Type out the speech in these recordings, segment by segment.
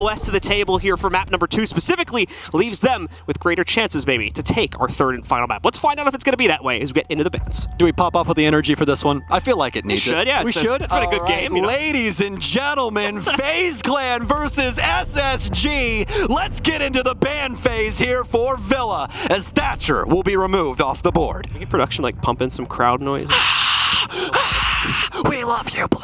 West to the table here for map number 2 specifically leaves them with greater chances maybe to take our third and final map. Let's find out if it's going to be that way as we get into the bands. Do we pop off with the energy for this one? I feel like it needs We should, yeah. We should? It's been a good game. You know? Ladies and gentlemen, FaZe Clan versus SSG. Let's get into the ban phase here for Villa as Thatcher will be removed off the board. Can we get production like pump in some crowd noise? We love you, Blue.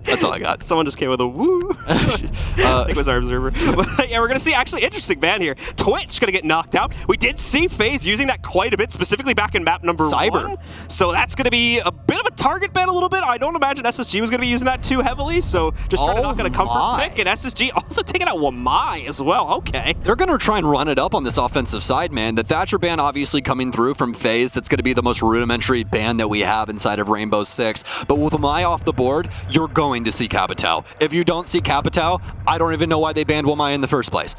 That's all I got. Someone just came with a woo. I think it was our observer. But yeah, we're going to see actually interesting ban here. Twitch going to get knocked out. We did see FaZe using that quite a bit, specifically back in map number Cyber. 1. So that's going to be a bit of a target ban a little bit. I don't imagine SSG was going to be using that too heavily. So just trying to knock in a comfort pick. And SSG also taking out Wamai as well. Okay. They're going to try and run it up on this offensive side, man. The Thatcher ban obviously coming through from FaZe. That's going to be the most rudimentary ban that we have inside of Rainbow Six. But with Wamai off the board, you're going to see Capitao. If you don't see Capitao, I don't even know why they banned Wamai in the first place.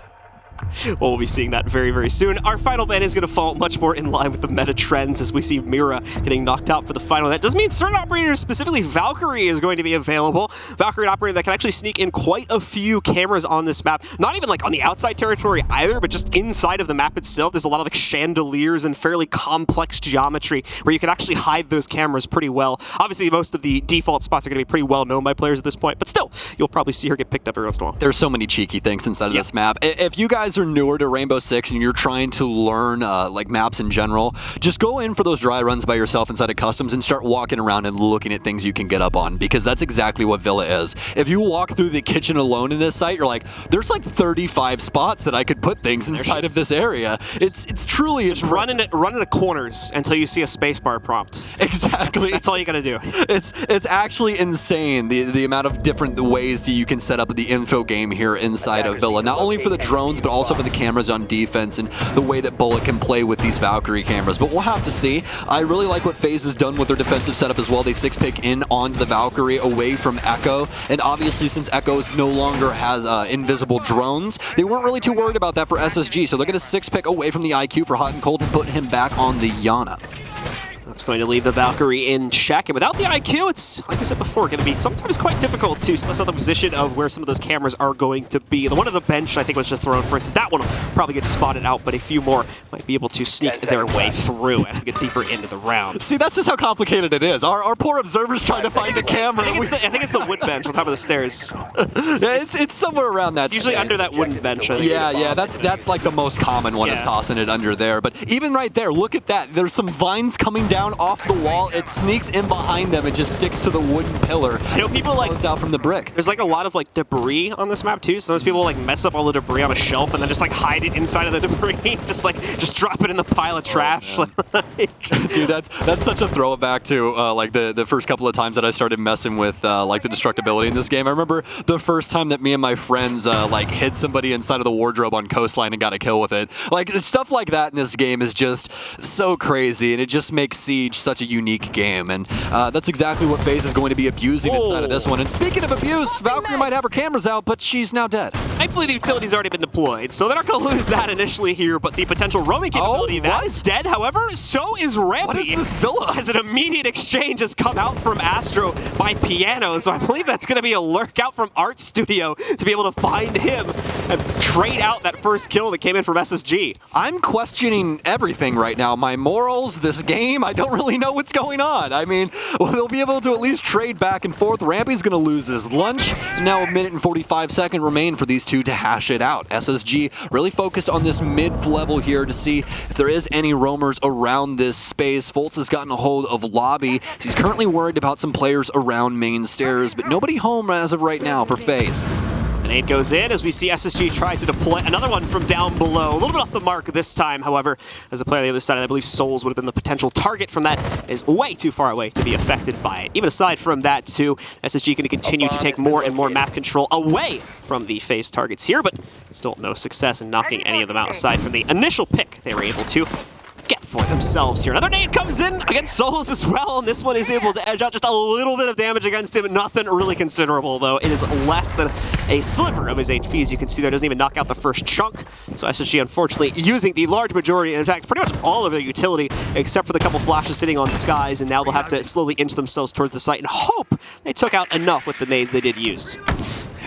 Well, we'll be seeing that very, very soon. Our final ban is going to fall much more in line with the meta trends as we see Mira getting knocked out for the final. That does mean certain operators, specifically Valkyrie, is going to be available. Valkyrie, an operator that can actually sneak in quite a few cameras on this map. Not even like on the outside territory either, but just inside of the map itself. There's a lot of like chandeliers and fairly complex geometry where you can actually hide those cameras pretty well. Obviously, most of the default spots are going to be pretty well known by players at this point, but still, you'll probably see her get picked up every once in a while. There's so many cheeky things inside of this map. If you guys are newer to Rainbow Six and you're trying to learn like maps in general, just go in for those dry runs by yourself inside of customs and start walking around and looking at things you can get up on, because that's exactly what Villa is. If you walk through the kitchen alone in this site, you're like, there's like 35 spots that I could put things inside of this area. It's truly just run into the corners until you see a spacebar prompt. Exactly. That's all you gotta do. It's actually insane the amount of different ways that you can set up the info game here inside of Villa, not only for the drones but also for the cameras on defense and the way that Bullet can play with these Valkyrie cameras. But we'll have to see. I really like what FaZe has done with their defensive setup as well. They 6-pick in onto the Valkyrie away from Echo, and obviously since Echo no longer has invisible drones, they weren't really too worried about that for SSG, so they're going to 6-pick away from the IQ for Hot and Cold and put him back on the Yana. That's going to leave the Valkyrie in check, and without the IQ, it's, like I said before, going to be sometimes quite difficult to suss out the position of where some of those cameras are going to be. The one on the bench, I think, was just thrown, for instance. That one will probably get spotted out, but a few more might be able to sneak their way through as we get deeper into the round. See, that's just how complicated it is. Our poor observers trying to find the camera. I think it's the wood bench on top of the stairs. Yeah, it's somewhere around that. It's usually under that wooden bench. Yeah, that's like the most common one, is tossing it under there. But even right there, look at that. There's some vines coming down off the wall. It sneaks in behind them and just sticks to the wooden pillar. I know people like out from the brick. There's like a lot of like debris on this map too. Sometimes people like mess up all the debris on a shelf and then just like hide it inside of the debris. just drop it in the pile of trash. Dude, that's such a throwback to like the first couple of times that I started messing with like the destructibility in this game. I remember the first time that me and my friends like hid somebody inside of the wardrobe on Coastline and got a kill with it. Like stuff like that in this game is just so crazy, and it just makes Siege such a unique game, and that's exactly what FaZe is going to be abusing inside of this one. And speaking of abuse, Valkyrie might have her cameras out, but she's now dead. Thankfully, the utility's already been deployed, so they're not going to lose that initially here, but the potential roaming capability that's dead. However, so is Rampy. What is this Villa? As an immediate exchange has come out from Astro by Piano, so I believe that's going to be a lurk out from Art Studio to be able to find him and trade out that first kill that came in from SSG. I'm questioning everything right now. My morals, this game, I don't really know what's going on. I mean, well, they'll be able to at least trade back and forth. Rampy's going to lose his lunch. Now a minute and 45 seconds remain for these two to hash it out. SSG really focused on this mid-level here to see if there is any roamers around this space. Foltz has gotten a hold of Lobby. He's currently worried about some players around main stairs, but nobody home as of right now for FaZe. An 8 goes in as we see SSG try to deploy another one from down below. A little bit off the mark this time, however, as a player on the other side, I believe Souls would have been the potential target from that. Is way too far away to be affected by it. Even aside from that, too, SSG going to continue to take more and more map control away from the FaZe targets here, but still no success in knocking any of them out aside from the initial pick they were able to get for themselves here. Another nade comes in against Souls as well, and this one is able to edge out just a little bit of damage against him. Nothing really considerable, though. It is less than a sliver of his HP, as you can see there. Doesn't even knock out the first chunk. So SSG, unfortunately, using the large majority, in fact, pretty much all of their utility, except for the couple flashes sitting on skies, and now they'll have to slowly inch themselves towards the site and hope they took out enough with the nades they did use.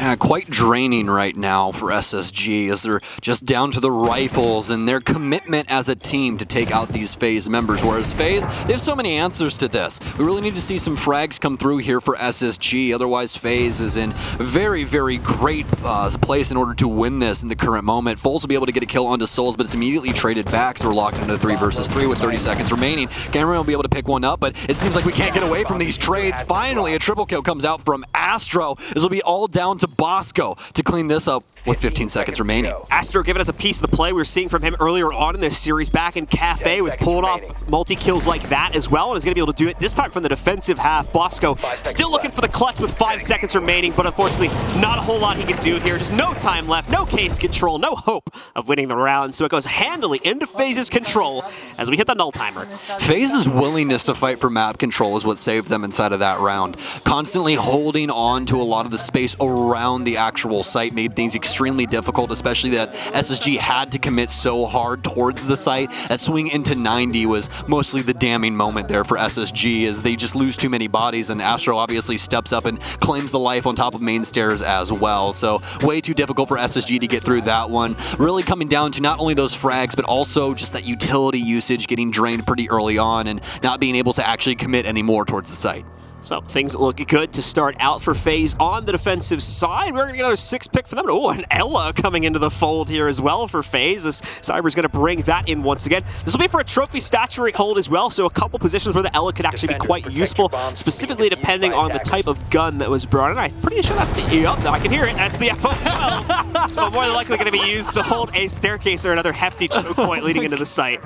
Yeah, quite draining right now for SSG as they're just down to the rifles and their commitment as a team to take out these FaZe members. Whereas FaZe, they have so many answers to this. We really need to see some frags come through here for SSG. Otherwise, FaZe is in very, very great place in order to win this in the current moment. Foles will be able to get a kill onto Souls, but it's immediately traded back, so we're locked into 3 versus 3 with 30 seconds remaining. Cameron will be able to pick one up, but it seems like we can't get away from these trades. Finally, a triple kill comes out from Astro. This will be all down to Bosco to clean this up with 15 seconds remaining. Astro giving us a piece of the play we were seeing from him earlier on in this series. Back in Cafe was pulling off multi-kills like that as well, and is going to be able to do it this time from the defensive half. Bosco still looking for the clutch with 5 seconds remaining, but unfortunately not a whole lot he can do here. Just no time left, no case control, no hope of winning the round, so it goes handily into FaZe's control as we hit the null timer. FaZe's willingness to fight for map control is what saved them inside of that round. Constantly holding on to a lot of the space around the actual site made things extremely difficult, especially that SSG had to commit so hard towards the site. That swing into 90 was mostly the damning moment there for SSG as they just lose too many bodies, and Astro obviously steps up and claims the life on top of main stairs as well. So way too difficult for SSG to get through that one. Really coming down to not only those frags, but also just that utility usage getting drained pretty early on and not being able to actually commit any more towards the site. So things look good to start out for FaZe on the defensive side. We're going to get another 6 pick for them. Oh, and Ella coming into the fold here as well for FaZe. As Cyber's going to bring that in once again. This will be for a trophy stature hold as well, so a couple positions where the Ella could actually be quite useful, specifically depending on the type of gun that was brought in. I'm pretty sure that's the I can hear it. That's the FO as well. So more than likely going to be used to hold a staircase or another hefty choke point leading into the site.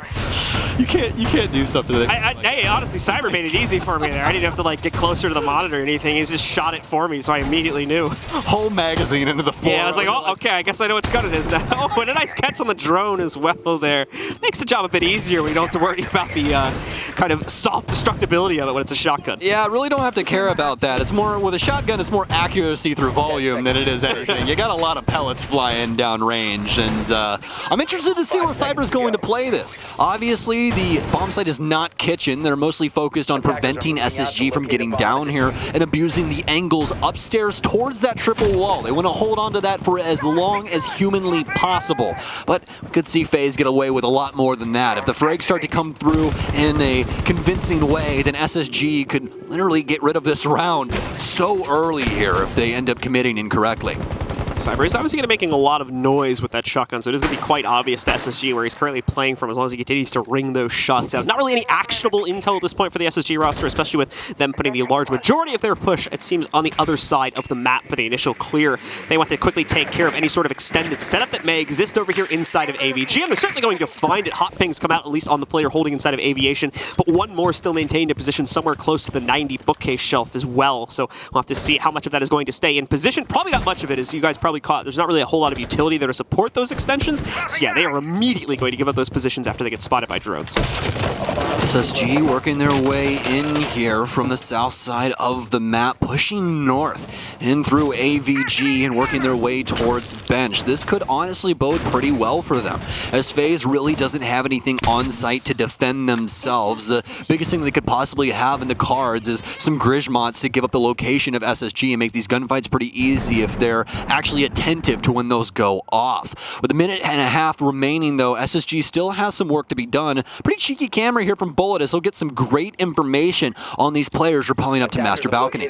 You can't do something like that. Hey, honestly, Cyber made it easy for me there. I didn't have to like get closer to the monitor or anything. He's just shot it for me, so I immediately knew. Whole magazine into the floor. Yeah, I was like, oh, okay, I guess I know which gun it is now. Oh, and a nice catch on the drone as well there. Makes the job a bit easier. We don't have to worry about the kind of soft destructibility of it when it's a shotgun. Yeah, I really don't have to care about that. It's more, with a shotgun, it's more accuracy through volume than it is anything. You got a lot of pellets flying down range, and I'm interested to see how Cyber's going to play this. Obviously, the bomb site is not kitchen. They're mostly focused on preventing SSG from getting down here and abusing the angles upstairs towards that triple wall. They want to hold on to that for as long as humanly possible. But we could see FaZe get away with a lot more than that. If the frags start to come through in a convincing way, then SSG could literally get rid of this round so early here if they end up committing incorrectly. Cyber is obviously going to be making a lot of noise with that shotgun, so it is going to be quite obvious to SSG where he's currently playing from as long as he continues to ring those shots out. Not really any actionable intel at this point for the SSG roster, especially with them putting the large majority of their push, it seems, on the other side of the map for the initial clear. They want to quickly take care of any sort of extended setup that may exist over here inside of AVG, and they're certainly going to find it. Hot pings come out, at least on the player holding inside of Aviation, but one more still maintained a position somewhere close to the 90 bookcase shelf as well, so we'll have to see how much of that is going to stay in position. Probably not much of it, as you guys probably caught. There's not really a whole lot of utility there to support those extensions, so yeah, they are immediately going to give up those positions after they get spotted by drones. SSG working their way in here from the south side of the map, pushing north in through AVG and working their way towards bench. This could honestly bode pretty well for them, as FaZe really doesn't have anything on site to defend themselves. The biggest thing they could possibly have in the cards is some Grizmots to give up the location of SSG and make these gunfights pretty easy if they're actually attentive to when those go off. With a minute and a half remaining though, SSG still has some work to be done. Pretty cheeky camera here from Bullet as he'll get some great information on these players rappelling up to Master Balcony.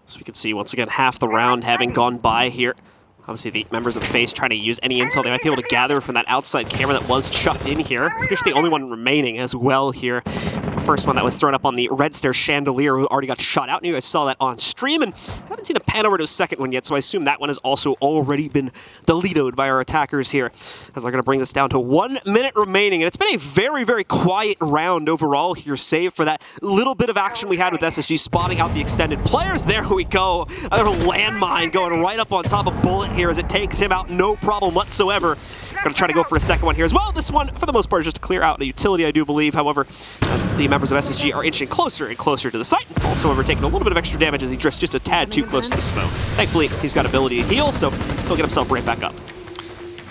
So we can see once again half the round having gone by here. Obviously, the members of FaZe trying to use any intel they might be able to gather from that outside camera that was chucked in here. Pretty sure the only one remaining as well here. The first one that was thrown up on the red stair chandelier who already got shot out, and you guys saw that on stream, and I haven't seen a pan over to a second one yet, so I assume that one has also already been deleted by our attackers here, as they're going to bring this down to 1 minute remaining, and it's been a very, very quiet round overall here, save for that little bit of action we had with SSG spotting out the extended players. There we go, another landmine going right up on top of Bullet here as it takes him out, no problem whatsoever. Going to try to go for a second one here as well. This one, for the most part, is just to clear out a utility, I do believe. However, as the members of SSG are inching closer and closer to the site, and Fultz, however, taking a little bit of extra damage as he drifts just a tad too close to the smoke. Thankfully, he's got ability to heal, so he'll get himself right back up.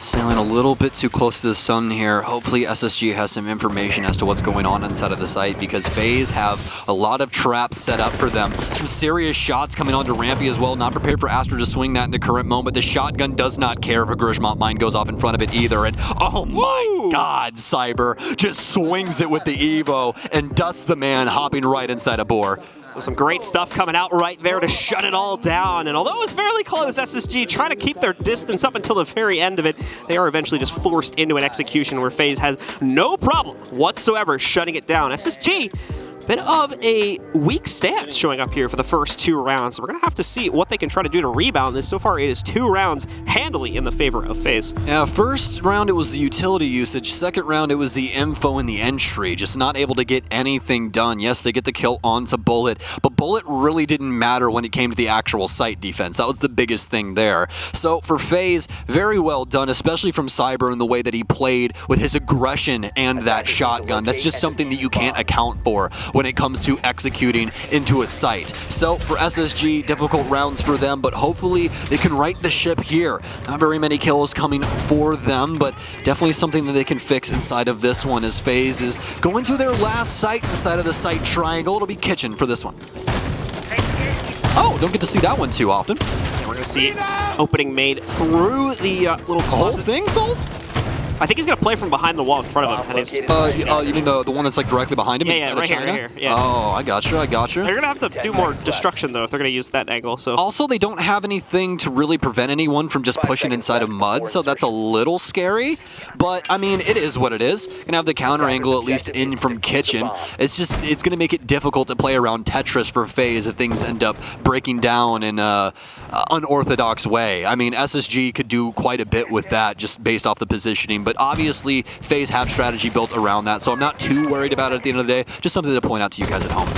Sailing a little bit too close to the sun here. Hopefully SSG has some information as to what's going on inside of the site, because FaZe have a lot of traps set up for them. Some serious shots coming onto Rampy as well. Not prepared for Astra to swing that in the current moment. The shotgun does not care if a Grishmont mine goes off in front of it either. And oh my god, Cyber just swings it with the Evo and dusts the man hopping right inside a bore. So some great stuff coming out right there to shut it all down. And although it was fairly close, SSG trying to keep their distance up until the very end of it. They are eventually just forced into an execution where FaZe has no problem whatsoever shutting it down. SSG, bit of a weak stance showing up here for the first 2 rounds. So we're going to have to see what they can try to do to rebound this. So far, it is 2 rounds handily in the favor of FaZe. Yeah, first round it was the utility usage. Second round it was the info and the entry. Just not able to get anything done. Yes, they get the kill onto Bullet, but Bullet really didn't matter when it came to the actual site defense. That was the biggest thing there. So for FaZe, very well done, especially from Cyber in the way that he played with his aggression and that shotgun. That's just something that you can't account for when it comes to executing into a site. So for SSG, difficult rounds for them, but hopefully they can right the ship here. Not very many kills coming for them, but definitely something that they can fix inside of this one, as FaZe is going to their last site inside of the site triangle. It'll be Kitchen for this one. Oh, don't get to see that one too often. And we're going to see opening made through the little whole closet. thing, Souls? I think he's going to play from behind the wall in front of him. And he's, you mean the one that's like directly behind him? yeah, right China? here, yeah. Oh, I gotcha. They're going to have to do more destruction, though, if they're going to use that angle. So also, they don't have anything to really prevent anyone from just pushing inside of mud, so that's a little scary. But, I mean, it is what it is. Going to have the counter angle at least in from Kitchen. It's going to make it difficult to play around Tetris for FaZe if things end up breaking down in an unorthodox way. I mean, SSG could do quite a bit with that just based off the positioning, but obviously FaZe have strategy built around that, so I'm not too worried about it at the end of the day. Just something to point out to you guys at home.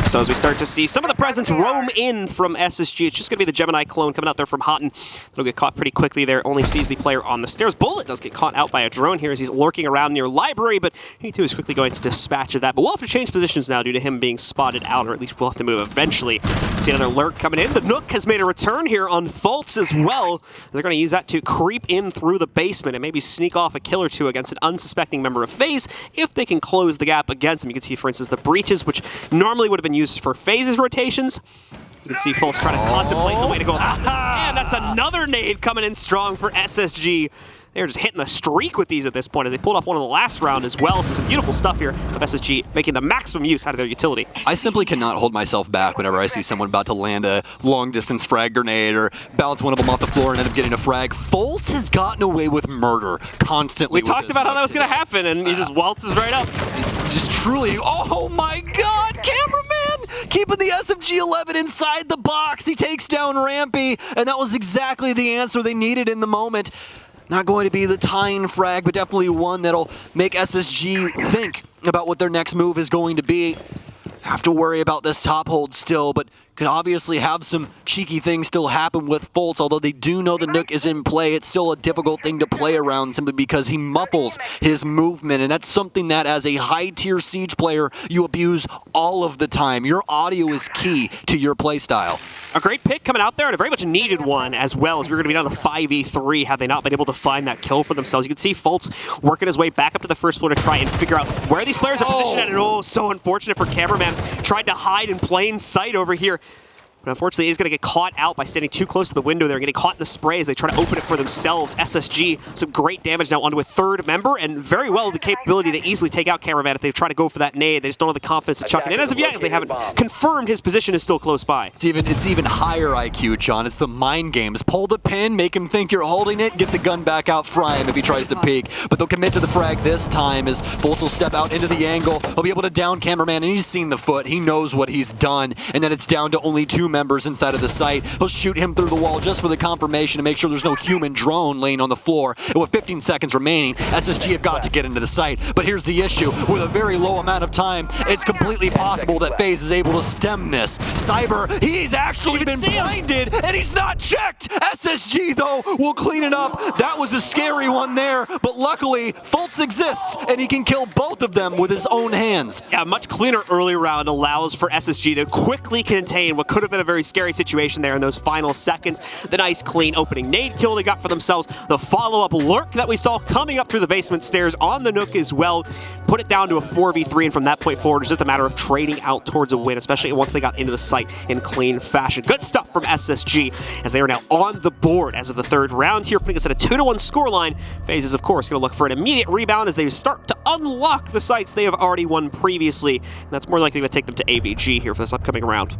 So as we start to see some of the presence roam in from SSG, it's just going to be the Gemini clone coming out there from Houghton. It'll get caught pretty quickly there, only sees the player on the stairs. Bullet does get caught out by a drone here as he's lurking around near library, but he too is quickly going to dispatch of that. But we'll have to change positions now due to him being spotted out, or at least we'll have to move eventually. See another lurk coming in. The Nook has made a return here on Fultz as well. They're going to use that to creep in through the basement and maybe sneak off a kill or two against an unsuspecting member of FaZe if they can close the gap against them. You can see, for instance, the breaches, which normally would have been used for FaZe's rotations. You can see Fultz trying to contemplate the way to go about this. And that's another nade coming in strong for SSG. They're just hitting the streak with these at this point as they pulled off one of the last round as well. So some beautiful stuff here of SSG making the maximum use out of their utility. I simply cannot hold myself back whenever I see someone about to land a long-distance frag grenade or bounce one of them off the floor and end up getting a frag. Fultz has gotten away with murder constantly. We talked about how that was going to happen, and he just waltzes right up. It's just truly, oh my god, cameraman! Keeping the SMG-11 inside the box. He takes down Rampy, and that was exactly the answer they needed in the moment. Not going to be the tying frag, but definitely one that'll make SSG think about what their next move is going to be. Have to worry about this top hold still, but could obviously have some cheeky things still happen with Fultz. Although they do know the Nook is in play, it's still a difficult thing to play around simply because he muffles his movement, and that's something that as a high-tier Siege player, you abuse all of the time. Your audio is key to your playstyle. A great pick coming out there, and a very much needed one as well, as we're going to be down to 5v3 had they not been able to find that kill for themselves. You can see Fultz working his way back up to the first floor to try and figure out where these players are positioned at, and oh, so unfortunate for Cameraman. Tried to hide in plain sight over here. But unfortunately, he's going to get caught out by standing too close to the window there, getting caught in the spray as they try to open it for themselves. SSG, some great damage now onto a third member, and very well the capability to easily take out Cameraman if they try to go for that nade. They just don't have the confidence to chuck it in as of yet, as they haven't confirmed his position is still close by. It's even higher IQ, John. It's the mind games. Pull the pin, make him think you're holding it, get the gun back out, fry him if he tries to peek. But they'll commit to the frag this time as Fultz will step out into the angle. He'll be able to down Cameraman, and he's seen the foot. He knows what he's done, and then it's down to only 2 members inside of the site. He'll shoot him through the wall just for the confirmation to make sure there's no human drone laying on the floor. And with 15 seconds remaining, SSG have got to get into the site. But here's the issue. With a very low amount of time, it's completely possible that FaZe is able to stem this. Cyber, he's actually been blinded, and he's not checked! SSG, though, will clean it up. That was a scary one there, but luckily, Fultz exists, and he can kill both of them with his own hands. Yeah, a much cleaner early round allows for SSG to quickly contain what could have been in a very scary situation there in those final seconds. The nice, clean opening nade kill they got for themselves. The follow-up lurk that we saw coming up through the basement stairs on the Nook as well. Put it down to a 4v3, and from that point forward, it's just a matter of trading out towards a win, especially once they got into the site in clean fashion. Good stuff from SSG, as they are now on the board as of the third round here, putting us at a 2-1 scoreline. FaZe is, of course, going to look for an immediate rebound as they start to unlock the sites they have already won previously, and that's more likely to take them to AVG here for this upcoming round.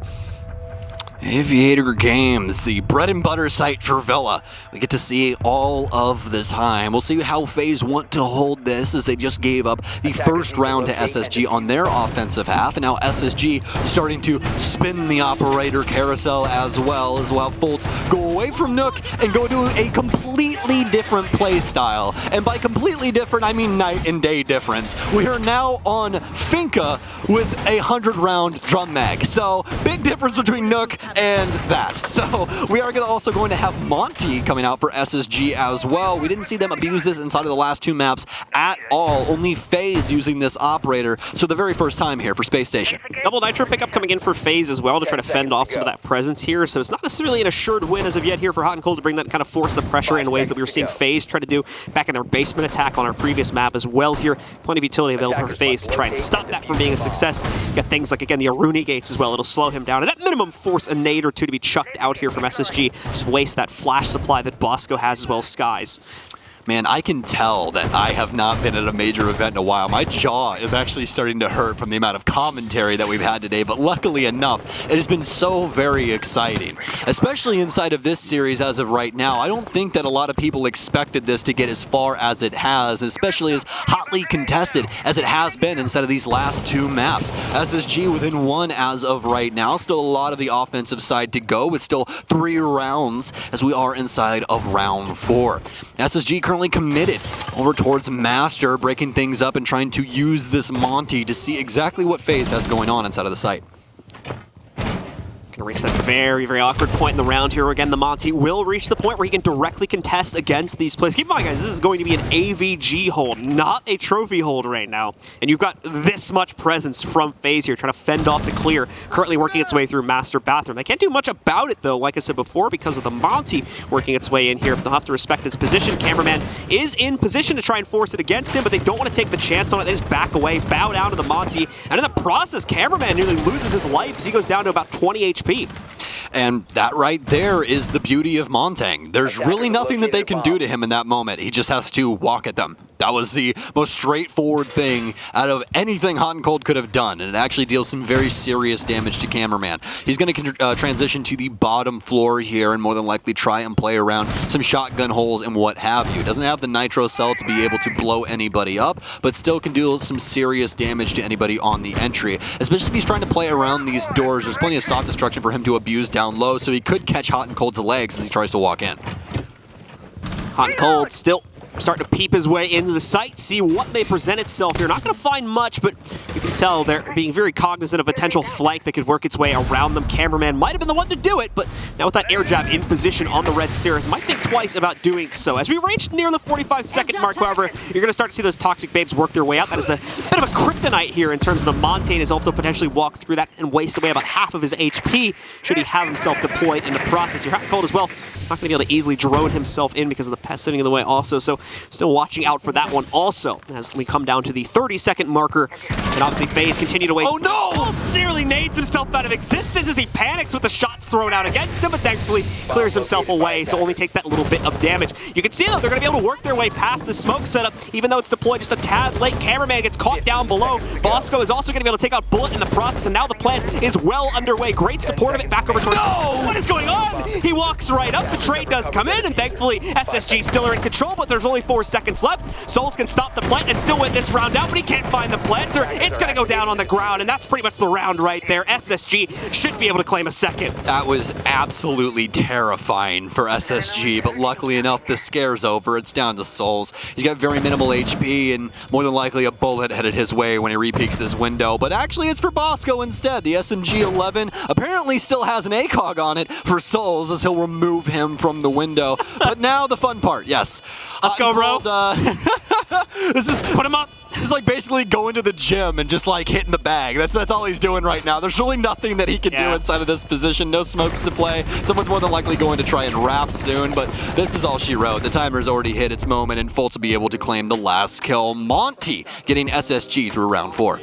Aviator Games, the bread and butter site for Villa. We get to see all of the time. We'll see how FaZe want to hold this, as they just gave up the first round to SSG on their offensive half, and now SSG starting to spin the operator carousel as well Foltz go away from Nook and go to a completely different play style. And by completely different, I mean night and day difference. We are now on Finca with a 100-round drum mag. So big difference between Nook and that. So we are also going to have Monty coming out for SSG as well. We didn't see them abuse this inside of the last two maps at all. Only FaZe using this operator. So the very first time here for Spacestation. Double Nitro pickup coming in for FaZe as well to try to fend off some of that presence here. So it's not necessarily an assured win as of yet here for Hot and Cold to bring that kind of force the pressure in ways that we were seeing FaZe try to do back in their basement attack on our previous map as well here. Plenty of utility available for FaZe to try and stop that from being a success. You got things like, again, the Aruni gates as well. It'll slow him down. And at minimum, force a nade or two to be chucked out here from SSG. Just waste that flash supply that Bosco has as well as Skies. Man, I can tell that I have not been at a major event in a while. My jaw is actually starting to hurt from the amount of commentary that we've had today, but luckily enough, it has been so very exciting. Especially inside of this series as of right now. I don't think that a lot of people expected this to get as far as it has, especially as hotly contested as it has been inside of these last two maps. SSG within one as of right now. Still a lot of the offensive side to go, with still 3 rounds as we are inside of round 4. SSG currently committed over towards Master, breaking things up and trying to use this Monty to see exactly what FaZe has going on inside of the site. Gonna reach that very, very awkward point in the round here. Again, the Monty will reach the point where he can directly contest against these plays. Keep in mind, guys, this is going to be an AVG hold, not a trophy hold right now. And you've got this much presence from FaZe here, trying to fend off the clear, currently working its way through Master Bathroom. They can't do much about it, though, like I said before, because of the Monty working its way in here. They'll have to respect his position. Cameraman is in position to try and force it against him, but they don't want to take the chance on it. They just back away, bow down to the Monty, and in the process, Cameraman nearly loses his life as he goes down to about 20 HP. And that right there is the beauty of Montang. There's really nothing that they can do to him in that moment. He just has to walk at them. That was the most straightforward thing out of anything Hot and Cold could have done, and it actually deals some very serious damage to Cameraman. He's going to transition to the bottom floor here and more than likely try and play around some shotgun holes and what have you. Doesn't have the nitro cell to be able to blow anybody up, but still can do some serious damage to anybody on the entry, especially if he's trying to play around these doors. There's plenty of soft destruction for him to abuse down low, so he could catch Hot and Cold's legs as he tries to walk in. Hot and Cold still starting to peep his way into the site, see what may present itself here. Not going to find much, but you can tell they're being very cognizant of a potential flank that could work its way around them. Cameraman might have been the one to do it, but now with that air jab in position on the red stairs, might think twice about doing so. As we reach near the 45-second mark, however, you're going to start to see those toxic babes work their way out. That is the bit of a kryptonite here in terms of the Monty, has also potentially walked through that and waste away about half of his HP should he have himself deployed in the process. You're Hot and Cold as well. Not going to be able to easily drone himself in because of the pest sitting in the way also, so still watching out for that one also as we come down to the 30-second marker. And obviously FaZe continue to waste. Oh no! Sincerely nades himself out of existence as he panics with the shots thrown out against him, but thankfully clears himself away, so only takes that little bit of damage. You can see though, they're going to be able to work their way past the smoke setup, even though it's deployed just a tad late. Cameraman gets caught down below. Bosco is also going to be able to take out Bullet in the process, and now the plan is well underway. Great support of it back over towards... No! What is going on? He walks right up, the trade does come in, and thankfully SSG still are in control, but there's only 4 seconds left. Souls can stop the plant and still win this round out, but he can't find the planter. It's going to go down on the ground, and that's pretty much the round right there. SSG should be able to claim a second. That was absolutely terrifying for SSG, but luckily enough, the scare's over. It's down to Souls. He's got very minimal HP, and more than likely a bullet headed his way when he repeaks his window, but actually it's for Bosco instead. The SMG-11 apparently still has an ACOG on it for Souls as he'll remove him from the window. But now the fun part, yes. Let's go, bro. This is... Put him up. He's like basically going to the gym and just like hitting the bag. That's all he's doing right now. There's really nothing that he can do inside of this position. No smokes to play. Someone's more than likely going to try and wrap soon, but this is all she wrote. The timer's already hit its moment, and Fultz will be able to claim the last kill. Monty getting SSG through round 4.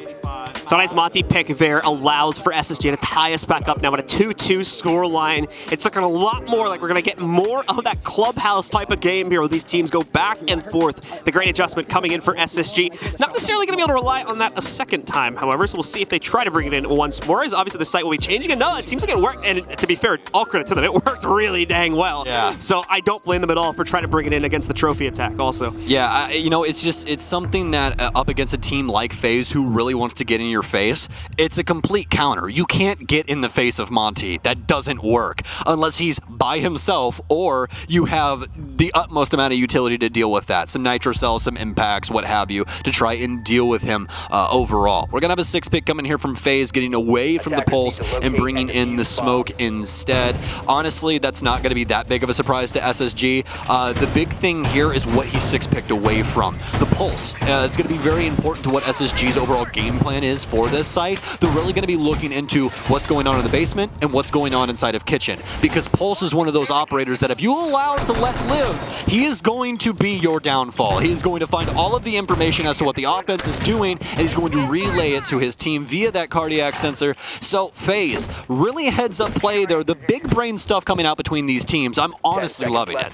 So a nice Monty pick there allows for SSG to tie us back up now at a 2-2 scoreline. It's looking a lot more like we're going to get more of that clubhouse type of game here where these teams go back and forth. The great adjustment coming in for SSG. Not necessarily going to be able to rely on that a second time, however, so we'll see if they try to bring it in once more, as obviously the site will be changing. And no, it seems like it worked, and to be fair, all credit to them, it worked really dang well. Yeah. So I don't blame them at all for trying to bring it in against the trophy attack also. Yeah, you know, it's something that up against a team like FaZe who really wants to get in your face, it's a complete counter. You can't get in the face of Monty. That doesn't work unless he's by himself or you have the utmost amount of utility to deal with that. Some nitro cells, some impacts, what have you, to try and deal with him overall. We're going to have a 6-pick coming here from FaZe, getting away from the pulse and bringing in the smoke instead. Honestly, that's not going to be that big of a surprise to SSG. The big thing here is what he 6-picked away from. The pulse. It's going to be very important to what SSG's overall game plan is for this site. They're really going to be looking into what's going on in the basement and what's going on inside of kitchen, because Pulse is one of those operators that if you allow it to let live, he is going to be your downfall. He is going to find all of the information as to what the offense is doing, and he's going to relay it to his team via that cardiac sensor. So FaZe, really heads up play there. The big brain stuff coming out between these teams, I'm honestly loving it.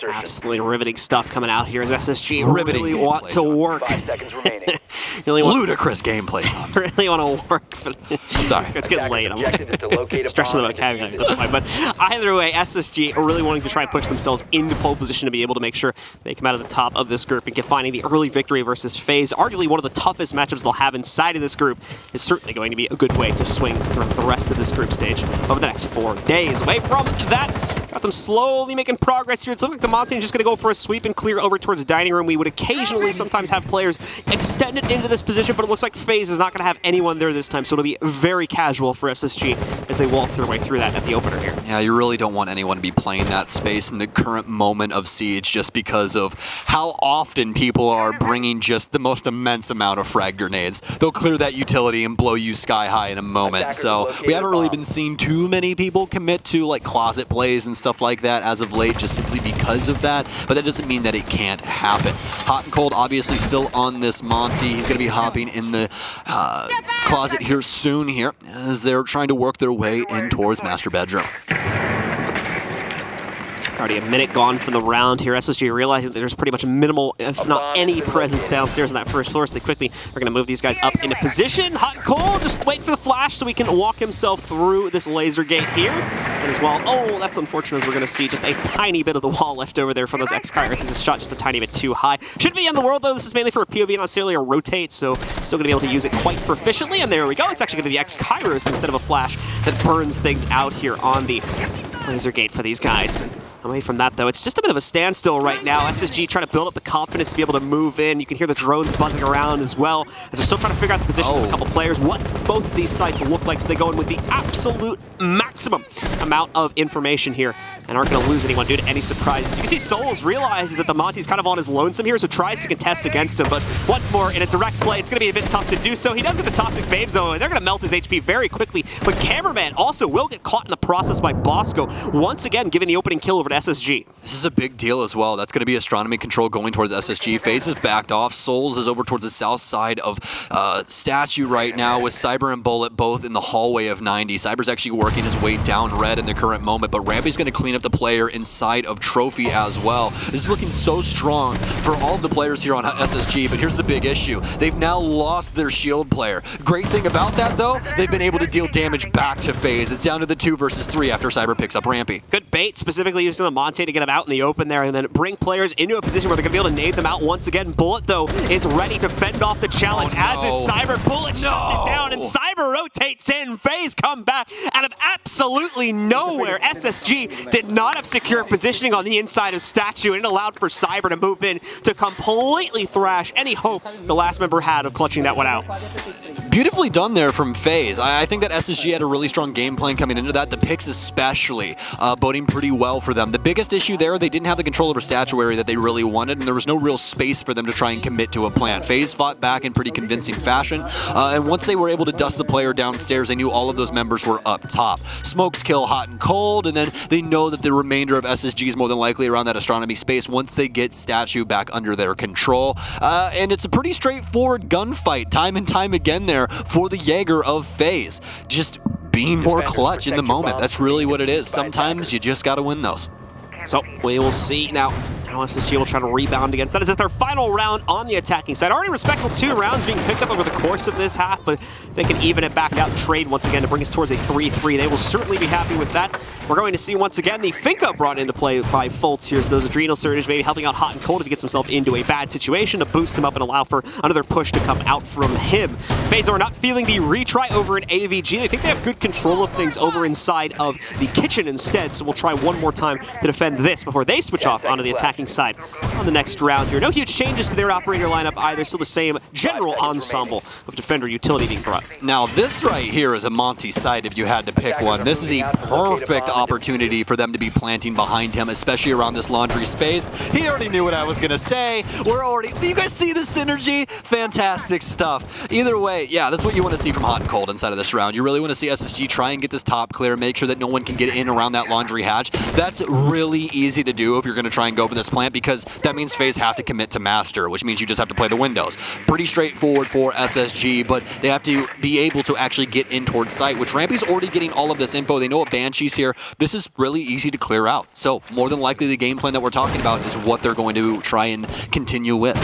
Absolutely riveting stuff coming out here as SSG Riveting really want to work. Really ludicrous gameplay. Really want to work. Sorry. It's getting late. I'm stretching the vocabulary at this point. But either way, SSG are really wanting to try and push themselves into pole position to be able to make sure they come out of the top of this group and get finding the early victory versus FaZe. Arguably one of the toughest matchups they'll have inside of this group is certainly going to be a good way to swing throughout the rest of this group stage over the next 4 days. Away from that, got them slowly making progress here. It's looking like the Monty is just going to go for a sweep and clear over towards dining room. We would occasionally sometimes have players extended into this position, but it looks like FaZe is not going to have anyone there this time, so it'll be very casual for SSG as they waltz their way through that at the opener here. Yeah, you really don't want anyone to be playing that space in the current moment of Siege just because of how often people are bringing just the most immense amount of frag grenades. They'll clear that utility and blow you sky high in a moment, so we haven't really been seeing too many people commit to like closet plays and stuff like that as of late, just simply because of that, but that doesn't mean that it can't happen. Hot and cold obviously still on this Monty. He's going to be hopping in the closet here soon here as they're trying to work their way in towards master bedroom. Already a minute gone from the round here. SSG realizing that there's pretty much minimal, if not any, presence downstairs on that first floor, so they quickly are going to move these guys up into position. Hot and cold, just wait for the flash so he can walk himself through this laser gate here. And as well, oh, that's unfortunate as we're going to see just a tiny bit of the wall left over there from those X-Kairos. This is shot just a tiny bit too high. Shouldn't be in the world though. This is mainly for a POV, not necessarily a rotate, so still going to be able to use it quite proficiently. And there we go. It's actually going to be X-Kairos instead of a flash that burns things out here on the laser gate for these guys. Away from that, though, it's just a bit of a standstill right now. SSG trying to build up the confidence to be able to move in. You can hear the drones buzzing around as well, as they're still trying to figure out the positions of a couple players, what both of these sites look like, so they go in with the absolute maximum amount of information here and aren't going to lose anyone due to any surprises. You can see Souls realizes that the Monty's kind of on his lonesome here, so tries to contest against him, but once more, in a direct play, it's going to be a bit tough to do so. He does get the Toxic Babe Zone, and they're going to melt his HP very quickly, but Cameraman also will get caught in the process by Bosco, once again giving the opening kill over to SSG. This is a big deal as well. That's going to be astronomy control going towards SSG. FaZe is backed off. Souls is over towards the south side of Statue right now with Cyber and Bullet both in the hallway of 90. Cyber's actually working his way down red in the current moment, but Rampy's going to clean up the player inside of Trophy as well. This is looking so strong for all of the players here on SSG, but here's the big issue. They've now lost their shield player. Great thing about that, though, they've been able to deal damage back to FaZe. It's down to the 2 versus 3 after Cyber picks up Rampy. Good bait, specifically using the Monty to get him out in the open there and then bring players into a position where they're going to be able to nade them out once again. Bullet, though, is ready to fend off the challenge, as is Cyber. Bullet shut it down, and Cyber rotates in. FaZe come back out of absolute absolutely nowhere. SSG did not have secure positioning on the inside of Statue, and it allowed for Cyber to move in to completely thrash any hope the last member had of clutching that one out. Beautifully done there from FaZe. I think that SSG had a really strong game plan coming into that. The picks especially boding pretty well for them. The biggest issue there, they didn't have the control over statuary that they really wanted, and there was no real space for them to try and commit to a plan. FaZe fought back in pretty convincing fashion, and once they were able to dust the player downstairs, they knew all of those members were up top. Smokes kill hot and cold, and then they know that the remainder of SSG is more than likely around that astronomy space once they get Statue back under their control. And it's a pretty straightforward gunfight time and time again there for the Jaeger of FaZe. Just being more clutch in the moment. That's really what it is. Sometimes you just got to win those. So we will see now how SSG will try to rebound against that. Is it their final round on the attacking side? Already respectful 2 rounds being picked up over the course of this half, but they can even it back out, trade once again to bring us towards a 3-3. They will certainly be happy with that. We're going to see once again the Finka brought into play by Fultz here. So those adrenal surges maybe helping out hot and cold if he gets himself into a bad situation to boost him up and allow for another push to come out from him. FaZe are not feeling the retry over in AVG. They think they have good control of things over inside of the kitchen instead, so we'll try one more time to defend this before they switch off onto the attacking side on the next round here. No huge changes to their operator lineup either, still the same general ensemble of defender utility being brought. Now this right here is a Monty side if you had to pick one. This is a perfect opportunity for them to be planting behind him, especially around this laundry space. He already knew what I was going to say. You guys see the synergy? Fantastic stuff. Either way, yeah, that's what you want to see from hot and cold inside of this round. You really want to see SSG try and get this top clear, make sure that no one can get in around that laundry hatch. That's really easy to do if you're going to try and go for this plant, because that means FaZe have to commit to master, which means you just have to play the windows. Pretty straightforward for SSG, but they have to be able to actually get in towards site, which Rampy's already getting all of this info. They know what Banshee's here. This is really easy to clear out. So more than likely the game plan that we're talking about is what they're going to try and continue with.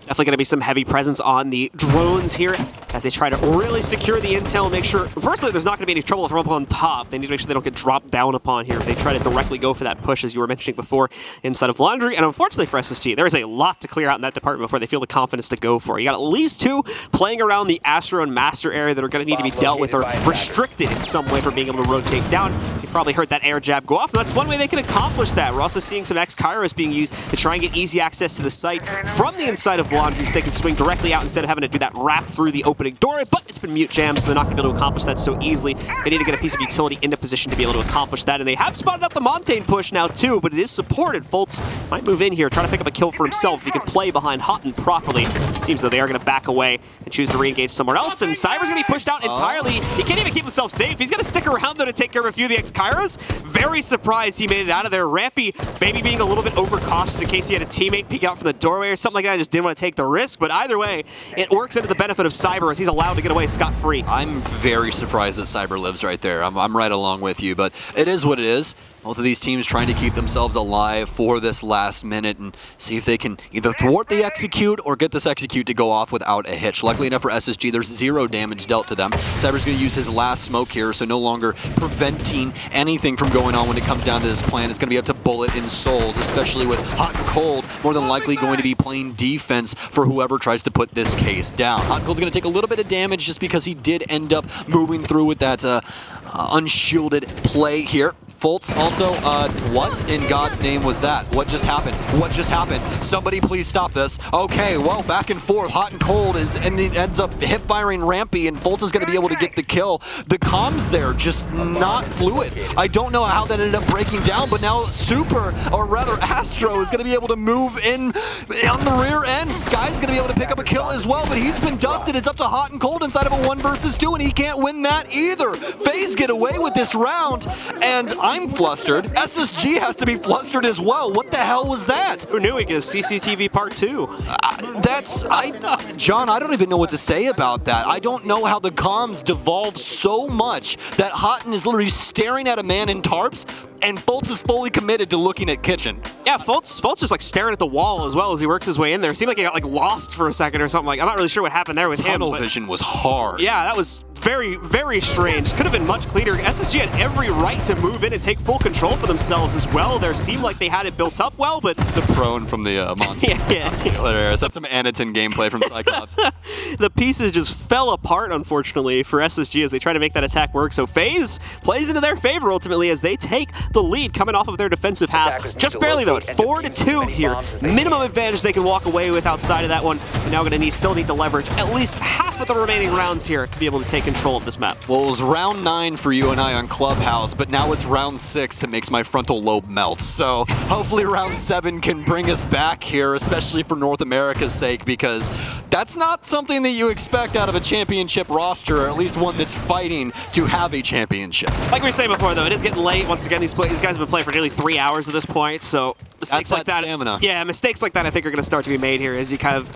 Definitely going to be some heavy presence on the drones here as they try to really secure the intel and make sure, firstly, there's not going to be any trouble from up on top. They need to make sure they don't get dropped down upon here. They try to directly go for that push, as you were mentioning before, inside of laundry. And unfortunately for SSG, there is a lot to clear out in that department before they feel the confidence to go for it. You got at least 2 playing around the Astro and Master area that are going to need to be dealt with or restricted in some way for being able to rotate down. You probably heard that air jab go off, and that's one way they can accomplish that. We're also seeing some X-Kairos being used to try and get easy access to the site from the inside of laundry, so they can swing directly out instead of having to do that wrap through the opening door. But it's been mute jammed, so they're not going to be able to accomplish that so easily. They need to get a piece of utility into position to be able to accomplish that, and they have spotted out the Monty push now too, but it is supported. Fultz might move in here, try to pick up a kill for himself if he can play behind Hot and properly. It seems that they are going to back away and choose to re-engage somewhere else, and Cyber's going to be pushed out entirely. He can't even keep himself safe. He's going to stick around though to take care of a few of the X-Kairos. Very surprised he made it out of there. Rampy maybe being a little bit overcautious in case he had a teammate peek out from the doorway or something like that. I just didn't want to take the risk, but either way, it works into the benefit of Cyber as he's allowed to get away scot-free. I'm very surprised that Cyber lives right there. I'm right along with you, but it is what it is. Both of these teams trying to keep themselves alive for this last minute and see if they can either thwart the execute or get this execute to go off without a hitch. Luckily enough for SSG, there's 0 damage dealt to them. Cyber's going to use his last smoke here, so no longer preventing anything from going on when it comes down to this plan. It's going to be up to Bullet and Souls, especially with Hot and Cold, more than likely going to be playing defense for whoever tries to put this case down. Hot and Cold's going to take a little bit of damage just because he did end up moving through with that unshielded play here. Fultz also, what in God's name was that? What just happened? What just happened? Somebody please stop this. Okay, well, back and forth. Hot and Cold ends up hip-firing Rampy, and Fultz is going to be able to get the kill. The comms there, just not fluid. I don't know how that ended up breaking down, but now Super, or rather Astro, is going to be able to move in on the rear end. Sky's going to be able to pick up a kill as well, but he's been dusted. It's up to Hot and Cold inside of a 1 versus 2, and he can't win that either. FaZe get away with this round, and I'm flustered. SSG has to be flustered as well. What the hell was that? Who knew it was CCTV part 2? John, I don't even know what to say about that. I don't know how the comms devolved so much that Houghton is literally staring at a man in tarps, and Fultz is fully committed to looking at kitchen. Yeah, Fultz just like staring at the wall as well as he works his way in there. It seemed like he got like lost for a second or something. Like, I'm not really sure what happened there with him. Tunnel vision was hard. Yeah, that was very, very strange. Could have been much cleaner. SSG had every right to move in and take full control for themselves as well. There seemed like they had it built up well, but... The prone from the Monty. Yeah. That's some Anaton gameplay from Cyclops. The pieces just fell apart, unfortunately, for SSG as they try to make that attack work. So FaZe plays into their favor, ultimately, as they take the lead coming off of their defensive half. Just barely, though, at 4-2 here. Minimum advantage they can walk away with outside of that one. They're now going to still need to leverage at least half of the remaining rounds here to be able to take control of this map. Well, it was round 9 for you and I on Clubhouse, but now it's round 6 that makes my frontal lobe melt. So hopefully round 7 can bring us back here, especially for North America's sake, because that's not something that you expect out of a championship roster, or at least one that's fighting to have a championship. Like we were saying before, though, it is getting late. Once again, these guys have been playing for nearly 3 hours at this point, so mistakes like that, stamina. Yeah, mistakes like that I think are going to start to be made here as you kind of,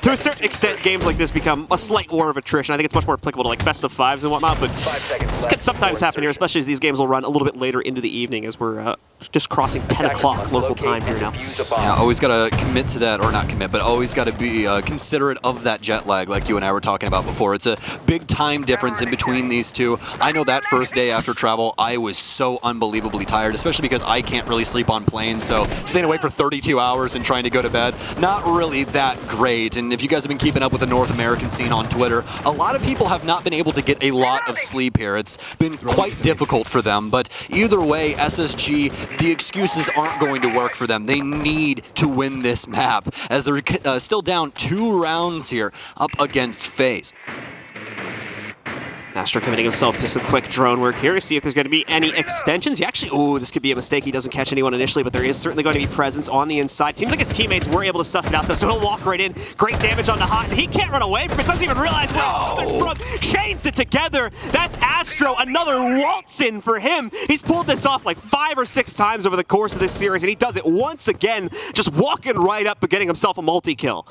to a certain extent, games like this become a slight war of attrition. I think it's much more applicable to like best of 5s and whatnot, but this can sometimes happen here, especially as these games will run a little bit later into the evening as we're just crossing 10 o'clock local time here now. Yeah, always got to commit to that, or not commit, but always got to be considerate of that jet lag like you and I were talking about before. It's a big time difference in between these two. I know that first day after travel, I was so unbelievably tired, especially because I can't really sleep on planes, so staying awake for 32 hours and trying to go to bed, not really that great. And if you guys have been keeping up with the North American scene on Twitter, a lot of people have not been able to get a lot of sleep here. It's been quite difficult for them, but either way, SSG, the excuses aren't going to work for them. They need to win this map, as they're still down 2 rounds here up against FaZe. Astro committing himself to some quick drone work here to see if there's going to be any extensions. He actually, oh, this could be a mistake. He doesn't catch anyone initially, but there is certainly going to be presence on the inside. Seems like his teammates were able to suss it out, though, so he'll walk right in. Great damage on the hot, and he can't run away from it. Doesn't even realize where he's coming from. Chains it together. That's Astro. Another waltz in for him. He's pulled this off like 5 or 6 times over the course of this series, and he does it once again, just walking right up and getting himself a multi-kill.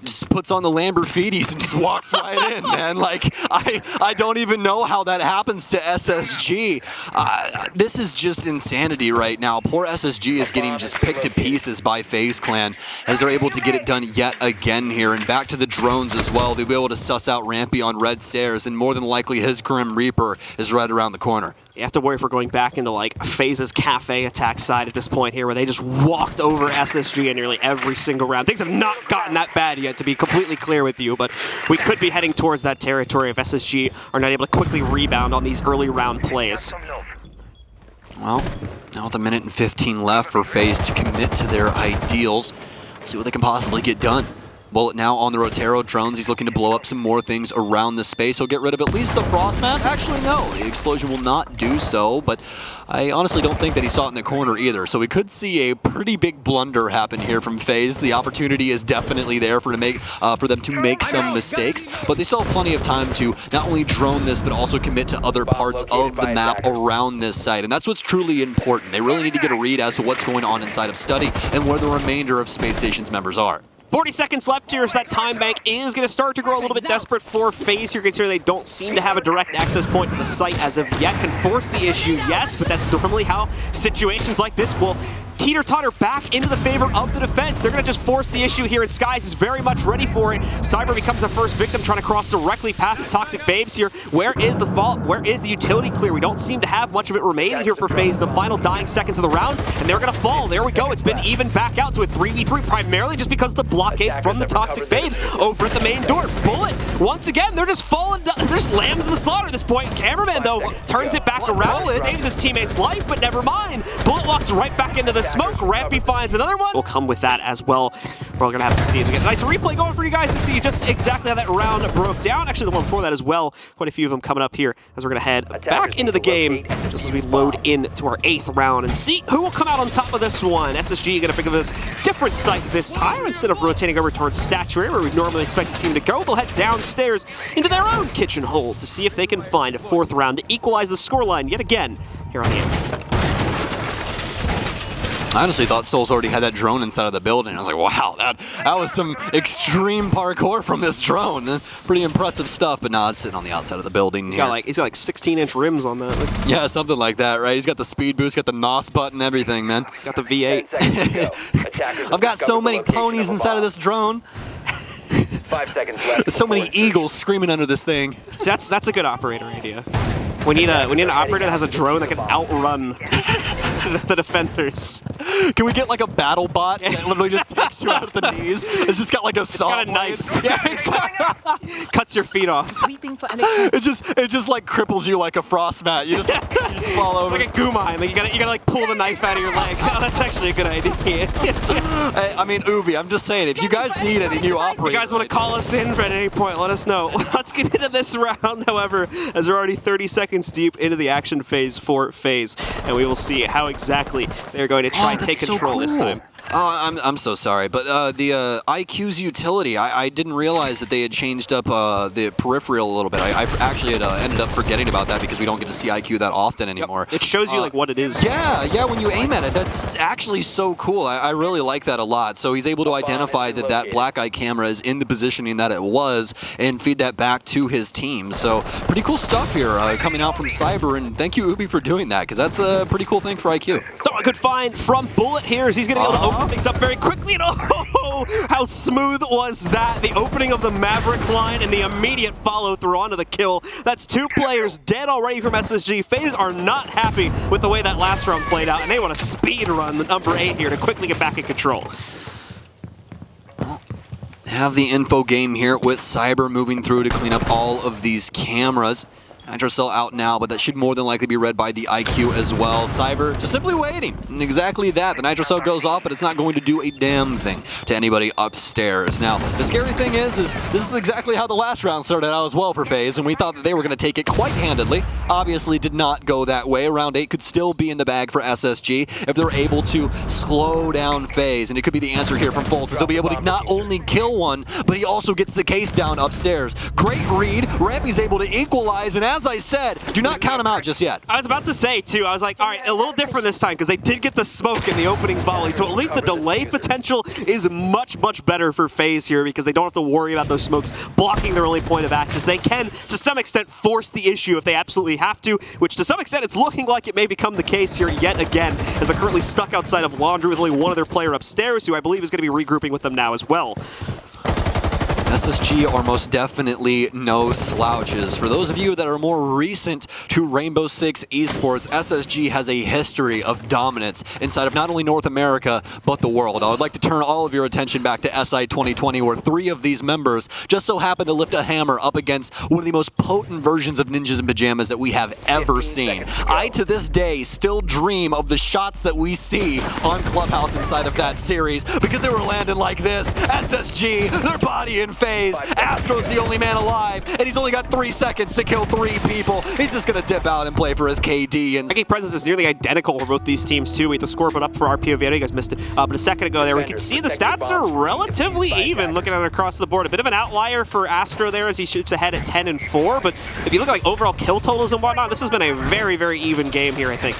Just puts on the Lamborghinis and just walks right in, man. Like, I don't even know how that happens to SSG. This is just insanity right now. Poor SSG is getting just picked to pieces by FaZe Clan as they're able to get it done yet again here. And back to the drones as well. They'll be able to suss out Rampy on red stairs, and more than likely his Grim Reaper is right around the corner. You have to worry if we're going back into like FaZe's cafe attack side at this point here, where they just walked over SSG in nearly every single round. Things have not gotten that bad yet, to be completely clear with you, but we could be heading towards that territory if SSG are not able to quickly rebound on these early round plays. Well, now with 1 minute and 15 left for FaZe to commit to their ideals, see what they can possibly get done. Bullet now on the Rotero drones. He's looking to blow up some more things around the space. He'll get rid of at least the frost mat. Actually, no. The explosion will not do so, but I honestly don't think that he saw it in the corner either. So we could see a pretty big blunder happen here from FaZe. The opportunity is definitely there for them to make some mistakes, but they still have plenty of time to not only drone this, but also commit to other parts of the map around this site. And that's what's truly important. They really need to get a read as to what's going on inside of Study and where the remainder of Spacestation's members are. 40 seconds left here, so that time bank is going to start to grow a little bit desperate for FaZe here, considering they don't seem to have a direct access point to the site as of yet. Can force the issue, yes, but that's normally how situations like this will teeter-totter back into the favor of the defense. They're going to just force the issue here, and Skies is very much ready for it. Cyber becomes the first victim, trying to cross directly past the Toxic Babes here. Where is the vault? Where is the utility clear? We don't seem to have much of it remaining here for FaZe. The final dying seconds of the round, and they're going to fall. There we go. It's been even back out to a 3v3, primarily just because of the blockade from the Toxic Babes over at the main door. Bullet, once again, they're just falling down. They're just lambs in the slaughter at this point. Cameraman, though, turns it back around. It saves his teammate's life, but never mind. Bullet walks right back into the smoke. Rampy finds another one. Will come with that as well. We're going to have to see as we get a nice replay going for you guys to see just exactly how that round broke down. Actually, the one before that as well. Quite a few of them coming up here as we're going to head back into the game just as we load into our 8th round and see who will come out on top of this one. SSG going to pick up this different site this time. Instead of rotating over towards Statuary, where we'd normally expect the team to go, they'll head downstairs into their own kitchen hole to see if they can find a 4th round to equalize the scoreline yet again here on the 8th. I honestly thought Souls already had that drone inside of the building. I was like, wow, that was some extreme parkour from this drone. Pretty impressive stuff, but nah, it's sitting on the outside of the building. He's got like 16-inch rims on that. Like, yeah, something like that, right? He's got the speed boost, got the NOS button, everything, man. He's got the V8. I've got so many ponies inside of this drone. 5 seconds left. So many eagles screaming under this thing. That's a good operator idea. We need an operator that has a drone that can outrun the defenders. Can we get like a battle bot that literally just takes you out of the knees? It's just got like a saw. It's got a knife. Yeah, exactly. Cuts your feet off. It just like cripples you like a frost mat. You just fall over. It's like a Gumai. Like you gotta like pull the knife out of your leg. Oh, that's actually a good idea. Hey, I mean, Ubi, I'm just saying, if you guys need any new operators, If you guys want to call us in at any point, let us know. Let's get into this round, however, as we're already 30 seconds deep into the action phase for FaZe, and we will see how exactly they're going to try and take control this time. Oh, I'm so sorry, but the IQ's utility, I didn't realize that they had changed up the peripheral a little bit. I actually had ended up forgetting about that because we don't get to see IQ that often anymore. Yep. It shows you like what it is. Yeah, when you aim at it, that's actually so cool. I really like that a lot. So he's able to identify that black eye camera is in the positioning that it was and feed that back to his team. So pretty cool stuff here coming out from Cyber, and thank you, Ubi, for doing that, because that's a pretty cool thing for IQ. So a good find from Bullet here as he's going to be able to open things up very quickly. And oh, how smooth was that? The opening of the Maverick line and the immediate follow through onto the kill. That's 2 players dead already from SSG. FaZe are not happy with the way that last round played out, and they want to speed run the number 8 here to quickly get back in control. Have the info game here with Cyber moving through to clean up all of these cameras. Nitrocell out now, but that should more than likely be read by the IQ as well. Cyber just simply waiting. And exactly that. The Nitrocell goes off, but it's not going to do a damn thing to anybody upstairs. Now, the scary thing is this is exactly how the last round started out as well for FaZe, and we thought that they were going to take it quite handedly. Obviously did not go that way. Round 8 could still be in the bag for SSG if they're able to slow down FaZe, and it could be the answer here from Fultz. He'll be able to not only kill one, but he also gets the case down upstairs. Great read. Rampy's able to equalize, and as I said, do not count him out just yet. I was about to say, too, I was like, all right, a little different this time because they did get the smoke in the opening volley, so at least the delay potential is much, much better for FaZe here because they don't have to worry about those smokes blocking their only point of access. They can, to some extent, force the issue if they absolutely have to, which to some extent it's looking like it may become the case here yet again, as they're currently stuck outside of Laundry with only one other player upstairs, who I believe is going to be regrouping with them now as well. SSG are most definitely no slouches. For those of you that are more recent to Rainbow Six Esports, SSG has a history of dominance inside of not only North America, but the world. I would like to turn all of your attention back to SI 2020, where 3 of these members just so happened to lift a hammer up against one of the most potent versions of Ninjas in Pajamas that we have ever seen. I, to this day, still dream of the shots that we see on Clubhouse inside of that series, because they were landing like this. SSG, their body in FaZe. Astro's the only man alive, and he's only got 3 seconds to kill 3 people. He's just going to dip out and play for his KD. And Striking presence is nearly identical for both these teams, too. We have to score but up for our POV. I know you guys missed it, but a second ago there, we can see the stats are relatively even looking at it across the board. A bit of an outlier for Astro there as he shoots ahead at 10 and 4, but if you look at like overall kill totals and whatnot, this has been a very, very even game here, I think.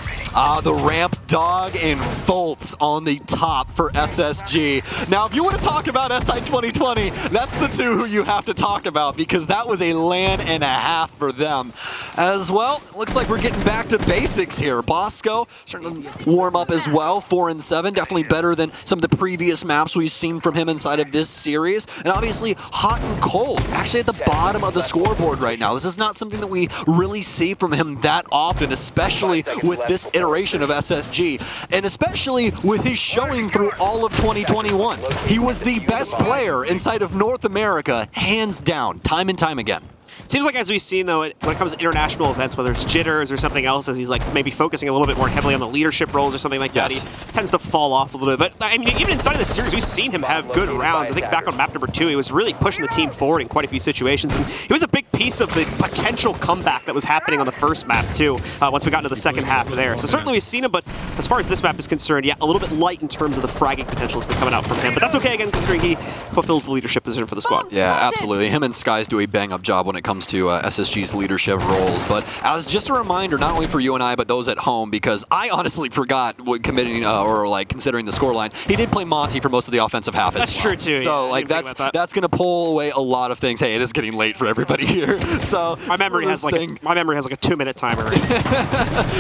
The Ramp Dog and Fultz on the top for SSG. Now, if you want to talk about SI 2020, that's the 2 who you have to talk about, because that was a LAN and a half for them. As well, looks like we're getting back to basics here. Bosco starting to warm up as well, 4 and 7, definitely better than some of the previous maps we've seen from him inside of this series. And obviously, hot and cold, actually at the bottom of the scoreboard right now. This is not something that we really see from him that often, especially with this iteration of SSG, and especially with his showing through all of 2021. He was the best player inside of North America, hands down, time and time again. Seems like, as we've seen, though, when it comes to international events, whether it's Jitters or something else, as he's like maybe focusing a little bit more heavily on the leadership roles or something like that, he tends to fall off a little bit. But I mean, even inside of the series, we've seen him have good rounds. I think back on map number 2, he was really pushing the team forward in quite a few situations, and he was a big piece of the potential comeback that was happening on the first map too. Once we got into the second half there, so certainly we've seen him. But as far as this map is concerned, yeah, a little bit light in terms of the fragging potential that's been coming out from him. But that's okay again, considering he fulfills the leadership position for the squad. Yeah, absolutely. Him and Skies do a bang-up job when it it comes to SSG's leadership roles. But as just a reminder, not only for you and I, but those at home, because I honestly forgot what committing or like considering the scoreline, he did play Monty for most of the offensive half. That's true too. So yeah, like that's going to pull away a lot of things. Hey, it is getting late for everybody here. So my memory has like a 2-minute timer.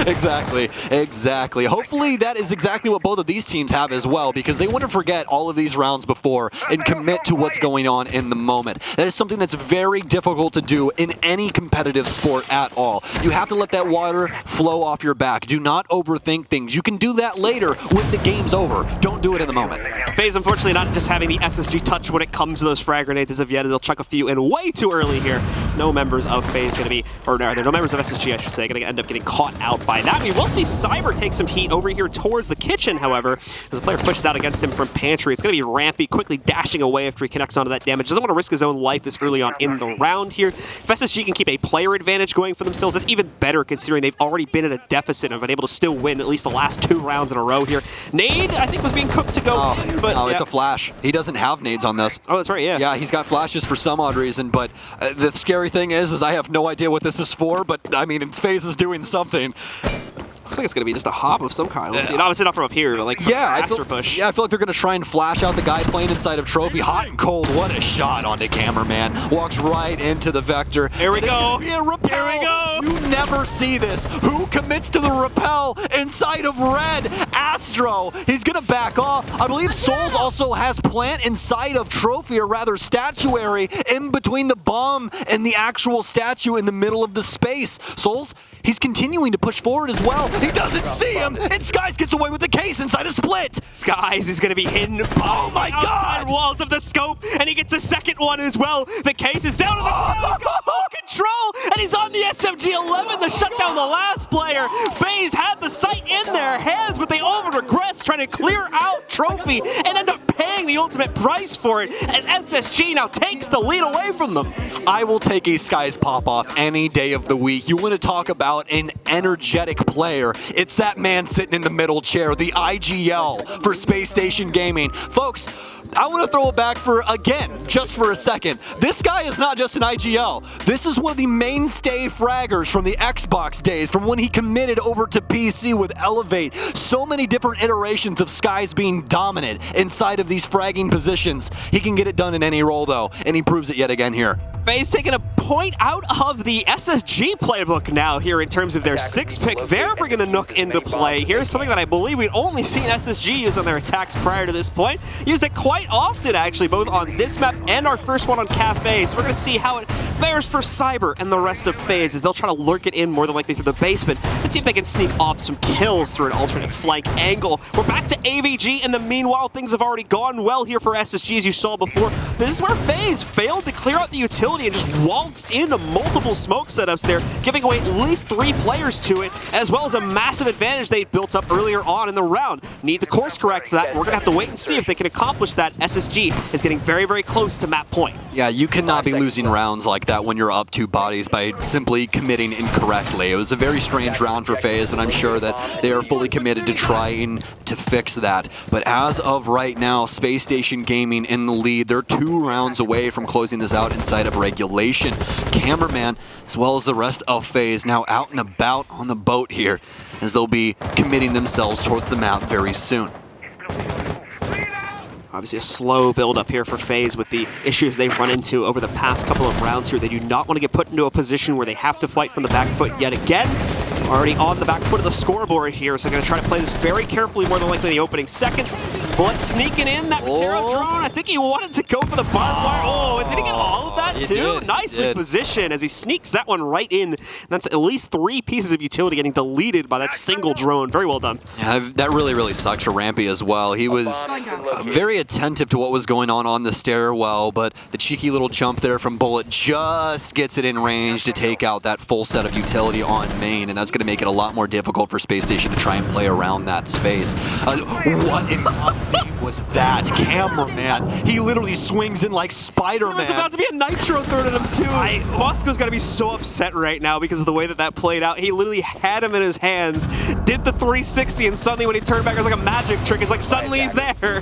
Exactly. Hopefully that is exactly what both of these teams have as well, because they want to forget all of these rounds before and commit to what's going on in the moment. That is something that's very difficult to do in any competitive sport at all. You have to let that water flow off your back. Do not overthink things. You can do that later when the game's over. Don't do it in the moment. FaZe, unfortunately, not just having the SSG touch when it comes to those frag grenades as of yet. They'll chuck a few in way too early here. No members of FaZe going to be, or no, no members of SSG, I should say, going to end up getting caught out by that. We will see Cyber take some heat over here towards the kitchen, however, as the player pushes out against him from Pantry. It's going to be Rampy quickly dashing away after he connects onto that damage. Doesn't want to risk his own life this early on in the round here. If SSG can keep a player advantage going for themselves, that's even better considering they've already been at a deficit and have been able to still win at least the last 2 rounds in a row here. Nade, I think, was being cooked to go in, but no, it's a flash. He doesn't have nades on this. Oh, that's right, yeah. Yeah, he's got flashes for some odd reason, but the scary thing is I have no idea what this is for, but I mean, its FaZe is doing something. Looks like it's going to be just a hop of some kind. We'll see. Obviously not from up here, but like faster push. Yeah, I feel like they're going to try and flash out the guy playing inside of Trophy. Hot and cold. What a shot onto Cameraman. Walks right into the Vector. Here we go. Be a rappel. Here we go. You never see this. Who commits to the rappel inside of Red? Astro. He's going to back off. I believe Souls also has plant inside of Trophy, or rather statuary, in between the bomb and the actual statue in the middle of the space. Souls, he's continuing to push forward as well. He doesn't see him, and Skies gets away with the case inside a split. Skies is going to be hidden by the outside walls of the scope, and he gets a second one as well. The case is down to the ground. He's got full control, and he's on the SMG-11 to shut down the last player. FaZe had the sight in their hands, but they over-regress, trying to clear out Trophy and end up paying the ultimate price for it as SSG now takes the lead away from them. I will take a Skies pop-off any day of the week. You want to talk about an energetic player, it's that man sitting in the middle chair, the IGL for Spacestation Gaming. Folks, I want to throw it back just for a second. This guy is not just an IGL. This is one of the mainstay fraggers from the Xbox days, from when he committed over to PC with Elevate. So many different iterations of Skies being dominant inside of these fragging positions. He can get it done in any role, though, and he proves it yet again here. FaZe taking a point out of the SSG playbook now here in terms of their 6th pick. They're bringing the Nook into play. Here's something that I believe we'd only seen SSG use on their attacks prior to this point. Used it quite often, actually, both on this map and our first one on Cafe. So we're going to see how it fares for Cyber and the rest of FaZe as they'll try to lurk it in more than likely through the basement and see if they can sneak off some kills through an alternate flank angle. We're back to AVG, and the meanwhile, things have already gone well here for SSG, as you saw before. This is where FaZe failed to clear out the utility and just waltzed into multiple smoke setups there, giving away at least 3 players to it, as well as a massive advantage they built up earlier on in the round. Need to course correct for that. We're going to have to wait and see if they can accomplish that. SSG is getting very, very close to map point. Yeah, you cannot be losing rounds like that when you're up 2 bodies by simply committing incorrectly. It was a very strange round for FaZe, and I'm sure that they are fully committed to trying to fix that. But as of right now, Space Station Gaming in the lead. They're 2 rounds away from closing this out inside of regulation. Cameraman, as well as the rest of FaZe, now out and about on the boat here, as they'll be committing themselves towards the map very soon. Obviously a slow build up here for FaZe with the issues they've run into over the past couple of rounds here. They do not want to get put into a position where they have to fight from the back foot yet again. Already on the back foot of the scoreboard here, so they're going to try to play this very carefully, more than likely in the opening seconds. Bullet sneaking in, that Matero drone. I think he wanted to go for the barbed wire. Oh, and did he get all of that too? Nicely positioned as he sneaks that one right in. That's at least 3 pieces of utility getting deleted by that single drone. Very well done. Yeah, that really, really sucks for Rampy as well. He was very attentive to what was going on the stairwell, but the cheeky little jump there from Bullet just gets it in range to take out that full set of utility on main, and that's going to make it a lot more difficult for Space Station to try and play around that space. What in God's name was that? Cameraman, he literally swings in like Spider-Man. There was about to be a nitro thrown at him too. Moscow's got to be so upset right now because of the way that played out. He literally had him in his hands, did the 360, and suddenly when he turned back, it was like a magic trick. It's like suddenly he's there.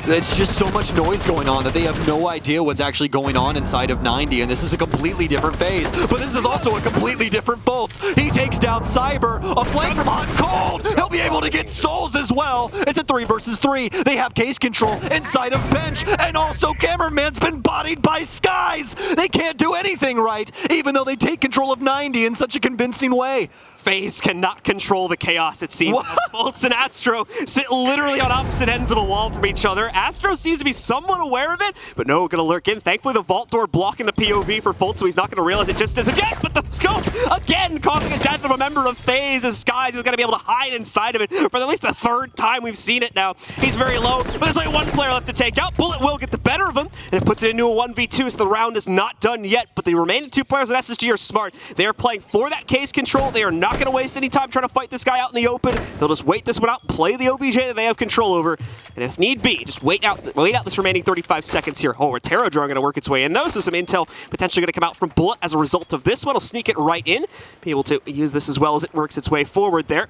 It's just so much noise going on that they have no idea what's actually going on inside of 90, and this is a completely different phase. But this is also a completely different Bolts. He takes down Cyber, a flank from Hot Cold. He'll be able to get Souls as well. It's a 3 versus 3. They have case control inside of Bench, and also Cameraman's been bodied by Skies. They can't do anything right, even though they take control of 90 in such a convincing way. FaZe cannot control the chaos, it seems. Bolts and Astro sit literally on opposite ends of a wall from each other. Astro seems to be somewhat aware of it, but no, gonna lurk in. Thankfully, the vault door blocking the POV for Bolt, so he's not gonna realize it just isn't yet. But the scope, again, causing a death of a member of FaZe, as Skies is gonna be able to hide inside of it for at least the third time we've seen it now. He's very low, but there's only one player left to take out. Bullet will get the better of him, and it puts it into a 1v2, so the round is not done yet. But the remaining 2 players at SSG are smart. They are playing for that case control. They are not gonna waste any time trying to fight this guy out in the open. They'll just wait this one out, play the OBJ that they have control over, and if need be, just wait out this remaining 35 seconds here. Oh, Terra Drone going to work its way in though, so some intel potentially going to come out from Bullet as a result of this one. He'll sneak it right in, be able to use this as well as it works its way forward there.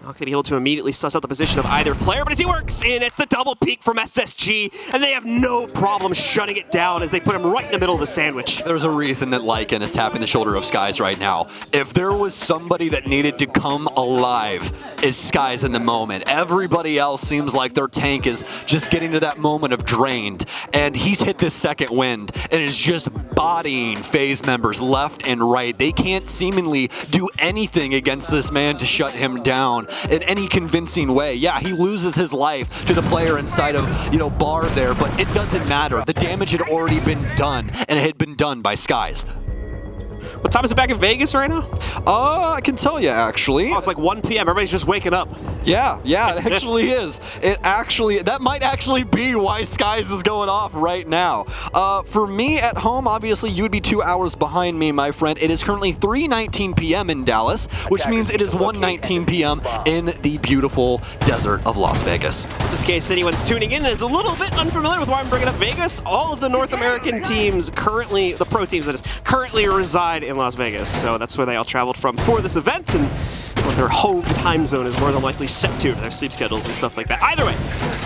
Not going to be able to immediately suss out the position of either player, but as he works in, it's the double peek from SSG, and they have no problem shutting it down as they put him right in the middle of the sandwich. There's a reason that Lycan is tapping the shoulder of Skies right now. If there was somebody that needed to come alive, it's Skies in the moment. Everybody else seems like their tank is just getting to that moment of drained, and he's hit this second wind, and is just bodying FaZe members left and right. They can't seemingly do anything against this man to shut him down in any convincing way. Yeah, he loses his life to the player inside of, Bar there, but it doesn't matter. The damage had already been done, and it had been done by Skies. What time is it back in Vegas right now? I can tell you, actually. Oh, it's like 1 p.m. Everybody's just waking up. Yeah, it actually is. That might actually be why Skies is going off right now. For me at home, obviously, you would be 2 hours behind me, my friend. It is currently 3:19 p.m. in Dallas, which means it is 1:19 p.m. in the beautiful desert of Las Vegas. Just in case anyone's tuning in and is a little bit unfamiliar with why I'm bringing up Vegas, all of the North American teams currently, the pro teams that is, currently reside in Las Vegas. So that's where they all traveled from for this event, and their home time zone is more than likely set to their sleep schedules and stuff like that. Either way,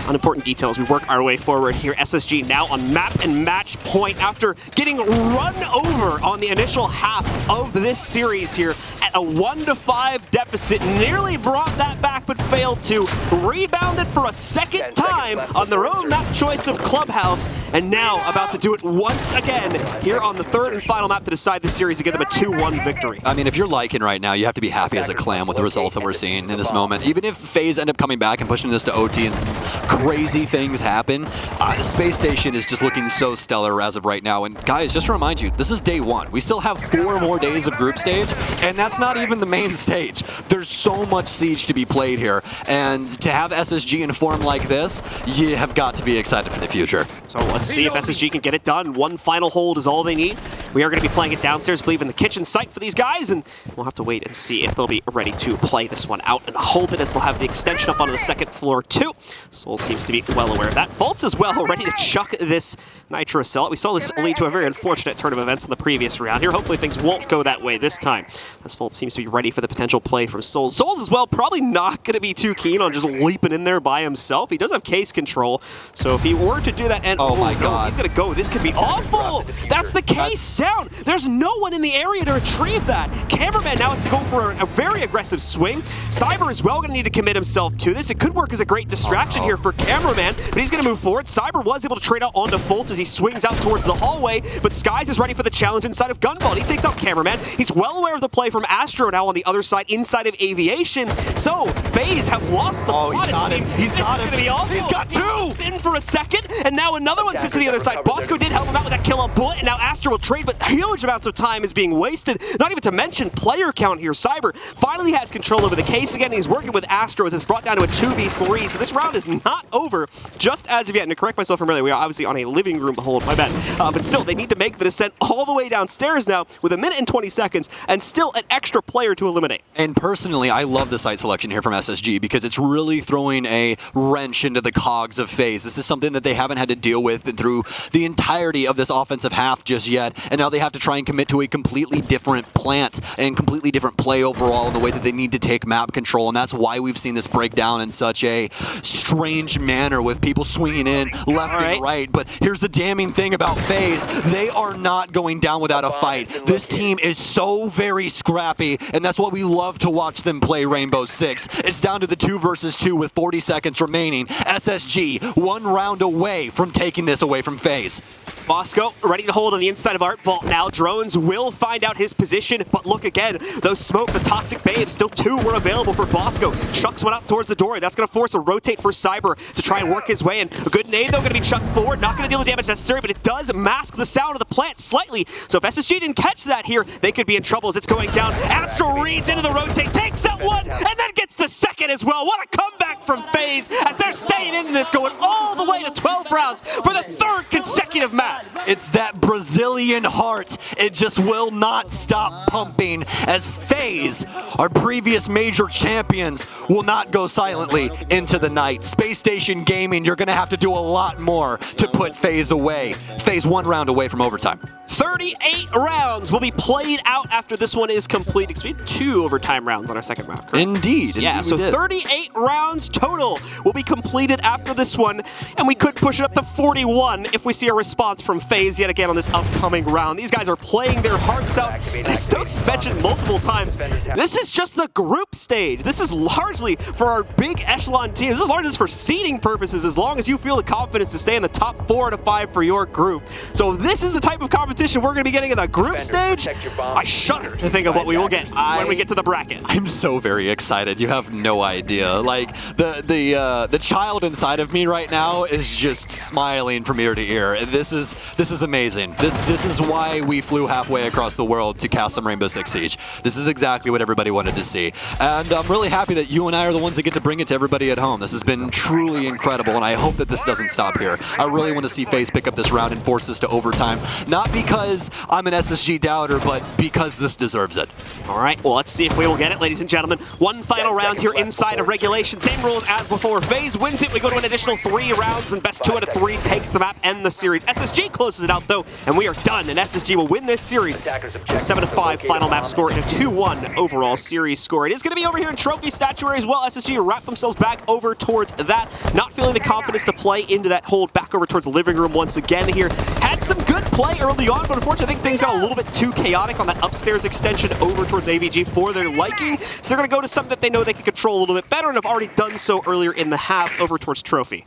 unimportant details. We work our way forward here. SSG now on map and match point after getting run over on the initial half of this series here at a 1-5 deficit. Nearly brought that back, but failed to. Rebounded for a second time on their own map choice of Clubhouse, and now about to do it once again here on the third and final map to decide the series to give them a 2-1 victory. I mean, if you're Lycan right now, you have to be happy as a clan with the results that we're seeing in this moment. Even if FaZe end up coming back and pushing this to OT and some crazy things happen, Spacestation is just looking so stellar as of right now. And guys, just to remind you, this is day 1. We still have 4 more days of group stage, and that's not even the main stage. There's so much Siege to be played here, and to have SSG in form like this, you have got to be excited for the future. So let's see if SSG can get it done. One final hold is all they need. We are going to be playing it downstairs, I believe, in the kitchen site for these guys, and we'll have to wait and see if they'll be ready to play this one out and hold it, as they'll have the extension up onto the second floor too. Soul seems to be well aware of that. Faults as well, ready to chuck this Nitro Cell. We saw this lead to a very unfortunate turn of events in the previous round here. Hopefully things won't go that way this time, as Fault seems to be ready for the potential play from Souls. Souls as well, probably not going to be too keen on just leaping in there by himself. He does have case control, so if he were to do that, and oh my god, he's going to go. This could be awful. That's the case down. There's no one in the area to retrieve that. Cameraman now has to go for a very aggressive swing. Cyber as well going to need to commit himself to this. It could work as a great distraction here for Cameraman, but he's going to move forward. Cyber was able to trade out onto Volt as he swings out towards the hallway, but Skies is ready for the challenge inside of Gunvault. He takes out Cameraman. He's well aware of the play from Astro now on the other side inside of Aviation. So FaZe have lost the plot. He's got him. He's got him. He's got 2! In for a second, and now another one sits to the other side. Bosco did help him out with that kill on Bullet, and now Astro will trade, but huge amounts of time is being wasted. Not even to mention player count here. Cyber finally has control over the case again. He's working with Astro as it's brought down to a 2v3, so this round is not over just as of yet. And to correct myself from earlier, we are obviously on a living room hold, my bad. But still, they need to make the descent all the way downstairs now with 1 minute and 20 seconds and still an extra player to eliminate. And personally, I love the site selection here from SSG because it's really throwing a wrench into the cogs of FaZe. This is something that they haven't had to deal with through the entirety of this offensive half just yet. And now they have to try and commit to a completely different plant and completely different play overall in the way that they need to take map control, and that's why we've seen this break down in such a strange manner with people swinging in left and right. But here's the damning thing about FaZe. They are not going down without a fight. This team is so very scrappy, and that's what we love to watch them play Rainbow Six. It's down to the 2 versus 2 with 40 seconds remaining. SSG 1 round away from taking this away from FaZe. Bosco ready to hold on the inside of Art Vault now. Drones will find out his position, but look again. Those smoke, the Toxic Babes, still 2 were available for Bosco. Chucks went out towards the door. That's going to force a rotate for Cyber to try and work his way in. A good nade, though, going to be chucked forward. Not going to deal the damage necessary, but it does mask the sound of the plant slightly. So if SSG didn't catch that here, they could be in trouble as it's going down. Astro reads into the rotate, takes out one, and then gets the second as well. What a comeback from FaZe as they're staying in this, going all the way to 12 rounds for the 3rd consecutive map. It's that Brazilian heart. It just will not stop pumping as FaZe, our previous major champions, will not go silently into the night. Spacestation Gaming, you're going to have to do a lot more to put FaZe away. FaZe 1 round away from overtime. 38 rounds will be played out after this one is complete. Because we had 2 overtime rounds on our second map, correct? Indeed. Yeah, so 38 rounds total will be completed after this one, and we could push it up to 41 if we see a response from FaZe yet again on this upcoming round. These guys are playing their hearts out, and as Stokes has mentioned multiple times, this is just the group stage. This is largely for our big echelon teams. This is largely just for seeding purposes, as long as you feel the confidence to stay in the top 4 out of 5 for your group. So this is the type of competition we're going to be getting in the group stage. I shudder to think of what we will get when we get to the bracket. I'm so very excited. You have no idea. Like the child inside of me right now is just smiling from ear to ear. This is amazing. This is why we flew halfway across the world to cast some Rainbow Six Siege. This is exactly what everybody wanted to see. And I'm really happy that you and I are the ones that get to bring it to everybody at home. This has been truly incredible, and I hope that this doesn't stop here. I really want to see FaZe pick up this round and force this to overtime. Not because I'm an SSG doubter, but because this deserves it. All right, well, let's see if we will get it, ladies and gentlemen. One final round here inside of regulation. Same rules as before. FaZe wins it. We go to an additional 3 rounds, and best 2 out of 3 takes the map and the series. SSG closes it out, though, and we are done. And SSG will win this series. A 7-5 final map score and a 2-1 overall series score. It is going to be over here in Trophy Statuary as well. SSG wrap themselves back over towards that. Not feeling the confidence to play into that hold back over towards the living room once again here. Had some good play early on, but unfortunately, I think things got a little bit too chaotic on that upstairs extension over towards AVG for their liking. So they're going to go to something that they know they can control a little bit better and have already done so earlier in the half over towards Trophy.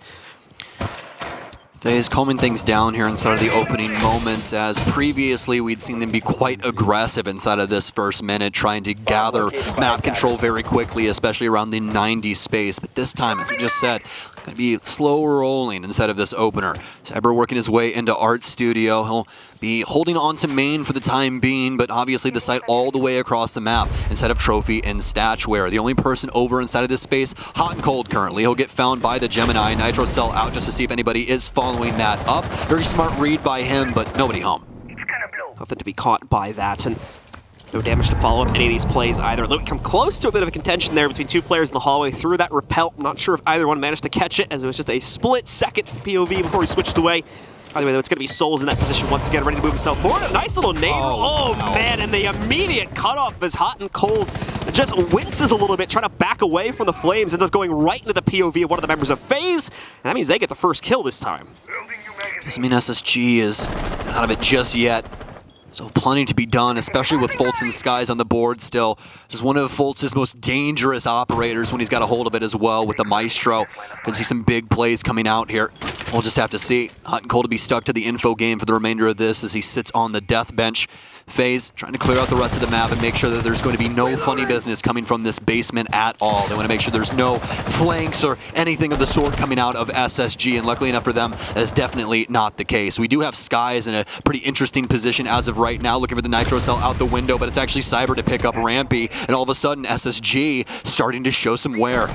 FaZe calming things down here inside of the opening moments, as previously we'd seen them be quite aggressive inside of this first minute, trying to gather map control very quickly, especially around the 90 space. But this time, as we just said, going to be slow rolling instead of this opener. Cyber working his way into Art Studio. He'll be holding on to main for the time being, but obviously the site all the way across the map instead of Trophy and Statuary. The only person over inside of this space, hot and cold currently. He'll get found by the Gemini. Nitro Cell out just to see if anybody is following that up. Very smart read by him, but nobody home. Nothing to be caught by that, and no damage to follow up any of these plays either. Though we come close to a bit of a contention there between 2 players in the hallway through that rappel. I'm not sure if either one managed to catch it, as it was just a split-second POV before he switched away. By the way, though, it's going to be Souls in that position once again, ready to move himself forward. A nice little nade. Oh man, and the immediate cutoff is hot and cold. Just winces a little bit, trying to back away from the flames, ends up going right into the POV of one of the members of FaZe, and that means they get the first kill this time. Doesn't mean SSG is out of it just yet. So plenty to be done, especially with Fultz and Skies on the board still. Just one of Fultz's most dangerous operators when he's got a hold of it as well with the Maestro. Could see some big plays coming out here. We'll just have to see. Hot and cold to be stuck to the info game for the remainder of this as he sits on the death bench. FaZe trying to clear out the rest of the map and make sure that there's going to be no funny business coming from this basement at all. They want to make sure there's no flanks or anything of the sort coming out of SSG, and luckily enough for them, that is definitely not the case. We do have Skies in a pretty interesting position as of right now, looking for the Nitro Cell out the window, but it's actually Cyber to pick up Rampy, and all of a sudden SSG starting to show some wear.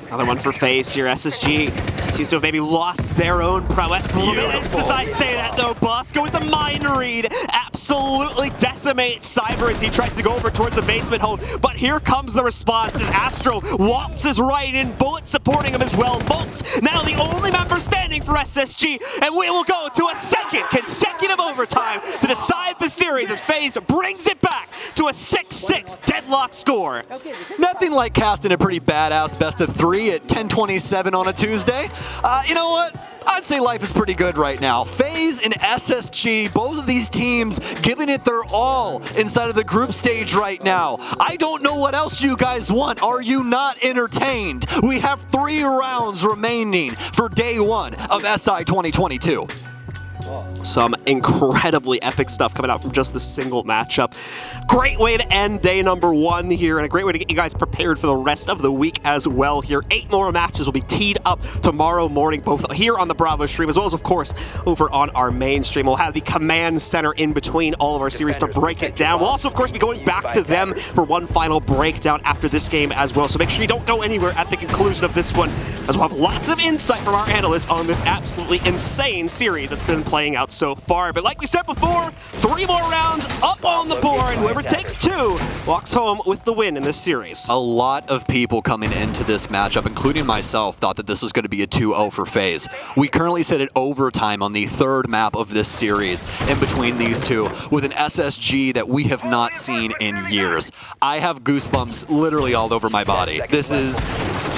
Another one for FaZe here. SSG seems to have maybe lost their own prowess a little bit. Just as I say that, though, Bosco with the mind read at absolutely decimate Cyber as he tries to go over towards the basement hole. But here comes the response as Astro waltzes right in, Bullet supporting him as well. Bolt's now the only member standing for SSG, and we will go to a second consecutive overtime to decide the series as FaZe brings it back to a 6-6 deadlock score. Nothing like casting a pretty badass best of 3 at 10:27 on a Tuesday. You know what? I'd say life is pretty good right now. FaZe and SSG, both of these teams giving it their all inside of the group stage right now. I don't know what else you guys want. Are you not entertained? We have 3 rounds remaining for day 1 of SI 2022. Some incredibly epic stuff coming out from just this single matchup. Great way to end day number 1 here, and a great way to get you guys prepared for the rest of the week as well here. 8 more matches will be teed up tomorrow morning, both here on the Bravo stream, as well as, of course, over on our main stream. We'll have the command center in between all of our series to break it down. We'll also, of course, be going back to them for one final breakdown after this game as well, so make sure you don't go anywhere at the conclusion of this one, as we'll have lots of insight from our analysts on this absolutely insane series that's been playing out so far. But like we said before, 3 more rounds up on the board. Whoever takes 2 walks home with the win in this series. A lot of people coming into this matchup, including myself, thought that this was going to be a 2-0 for FaZe. We currently sit at overtime on the 3rd map of this series in between these two, with an SSG that we have not seen in years. I have goosebumps literally all over my body. This is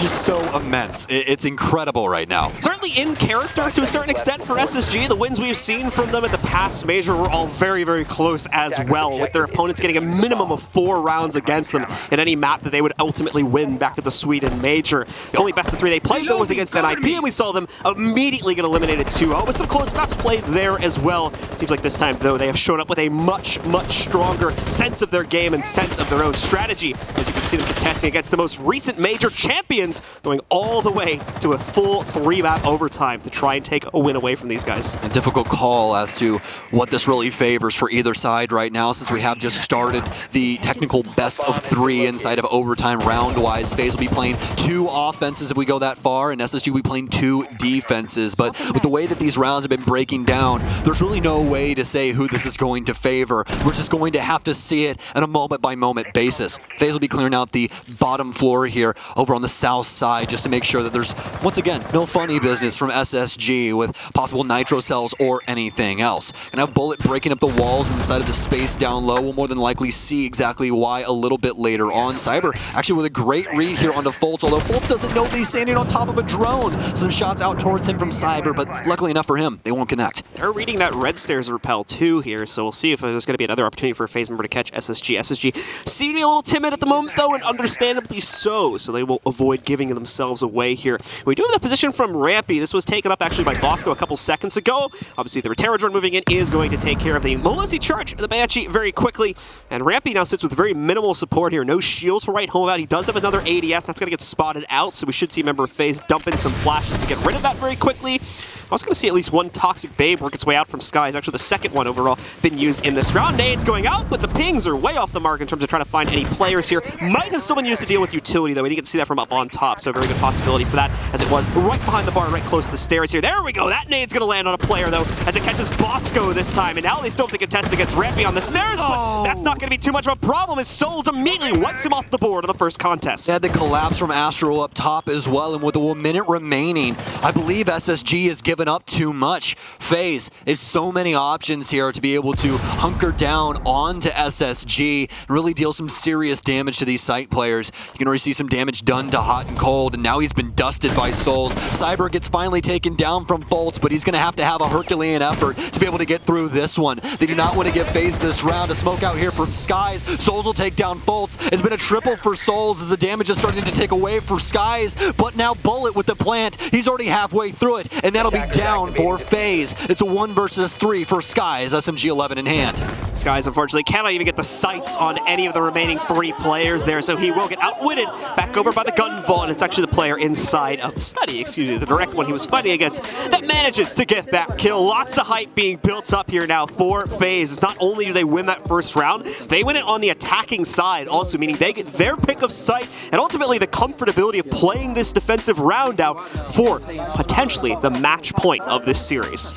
just so immense. It's incredible right now. Certainly in character to a certain extent for SSG. The wins we've seen from them at the past major were all very, very close as well, with their opponents getting a minimum of 4 rounds against them in any map that they would ultimately win back at the Sweden major. The only best of 3 they played though was against NIP, and we saw them immediately get eliminated 2-0, but some close maps played there as well. Seems like this time though they have shown up with a much, much stronger sense of their game and sense of their own strategy, as you can see them contesting against the most recent major champions, going all the way to a full 3-map overtime to try and take a win away from these guys. A difficult call as to what this really favors for either side right now, since we have just started the technical best of 3 inside of overtime round-wise. FaZe will be playing 2 offenses if we go that far, and SSG will be playing 2 defenses. But with the way that these rounds have been breaking down, there's really no way to say who this is going to favor. We're just going to have to see it on a moment-by-moment basis. FaZe will be clearing out the bottom floor here over on the south side just to make sure that there's, once again, no funny business from SSG with possible nitro cells or anything else. Gonna have Bullet breaking up the walls inside of the space down low. We'll more than likely see exactly why a little bit later on. Cyber actually with a great read here onto Fultz, although Fultz doesn't know that he's standing on top of a drone. Some shots out towards him from Cyber, but luckily enough for him, they won't connect. They're reading that red stairs repel too here, so we'll see if there's going to be another opportunity for a FaZe member to catch SSG. SSG seem to be a little timid at the moment though, and understandably so they will avoid giving themselves away here. We do have the position from Rampy. This was taken up actually by Bosco a couple seconds ago. Obviously the Reterra drone moving in is going to take care of the Molosi charge, the Banshee very quickly, and Rampy now sits with very minimal support here. No shield to write home about. He does have another ADS, that's going to get spotted out, so we should see a member of FaZe dump in some flashes to get rid of that very quickly. I was going to see at least one Toxic Babe work its way out from Skies. Actually, the second one overall been used in this round. Nades going out, but the pings are way off the mark in terms of trying to find any players here. Might have still been used to deal with utility, though. We didn't get to see that from up on top, so a very good possibility for that, as it was right behind the bar, right close to the stairs here. There we go. That nade's going to land on a player, though, as it catches Bosco this time. And now they still have to contest against Rampy on the stairs, but that's not going to be too much of a problem, as Souls immediately wipes him off the board in the first contest. They had the collapse from Astro up top as well, and with a minute remaining, I believe SSG has given up too much. FaZe, there's so many options here to be able to hunker down onto SSG and really deal some serious damage to these site players. You can already see some damage done to Hot and Cold, and now he's been dusted by Souls. Cyber gets finally taken down from Bolts, but he's going to have a Herculean effort to be able to get through this one. They do not want to give FaZe this round. A smoke out here from Skies. Souls will take down Bolts. It's been a triple for Souls as the damage is starting to take away for Skies, but now Bullet with the plant. He's already halfway through it, and that'll be down for FaZe. It's a 1 versus 3 for Skies, SMG 11 in hand. Skies unfortunately cannot even get the sights on any of the remaining 3 players there, so he will get outwitted back over by the gun vault, and it's actually the player inside of the study, excuse me, the direct one he was fighting against, that manages to get that kill. Lots of hype being built up here now for FaZe. Not only do they win that first round, they win it on the attacking side also, meaning they get their pick of sight and ultimately the comfortability of playing this defensive round out for potentially the match point of this series.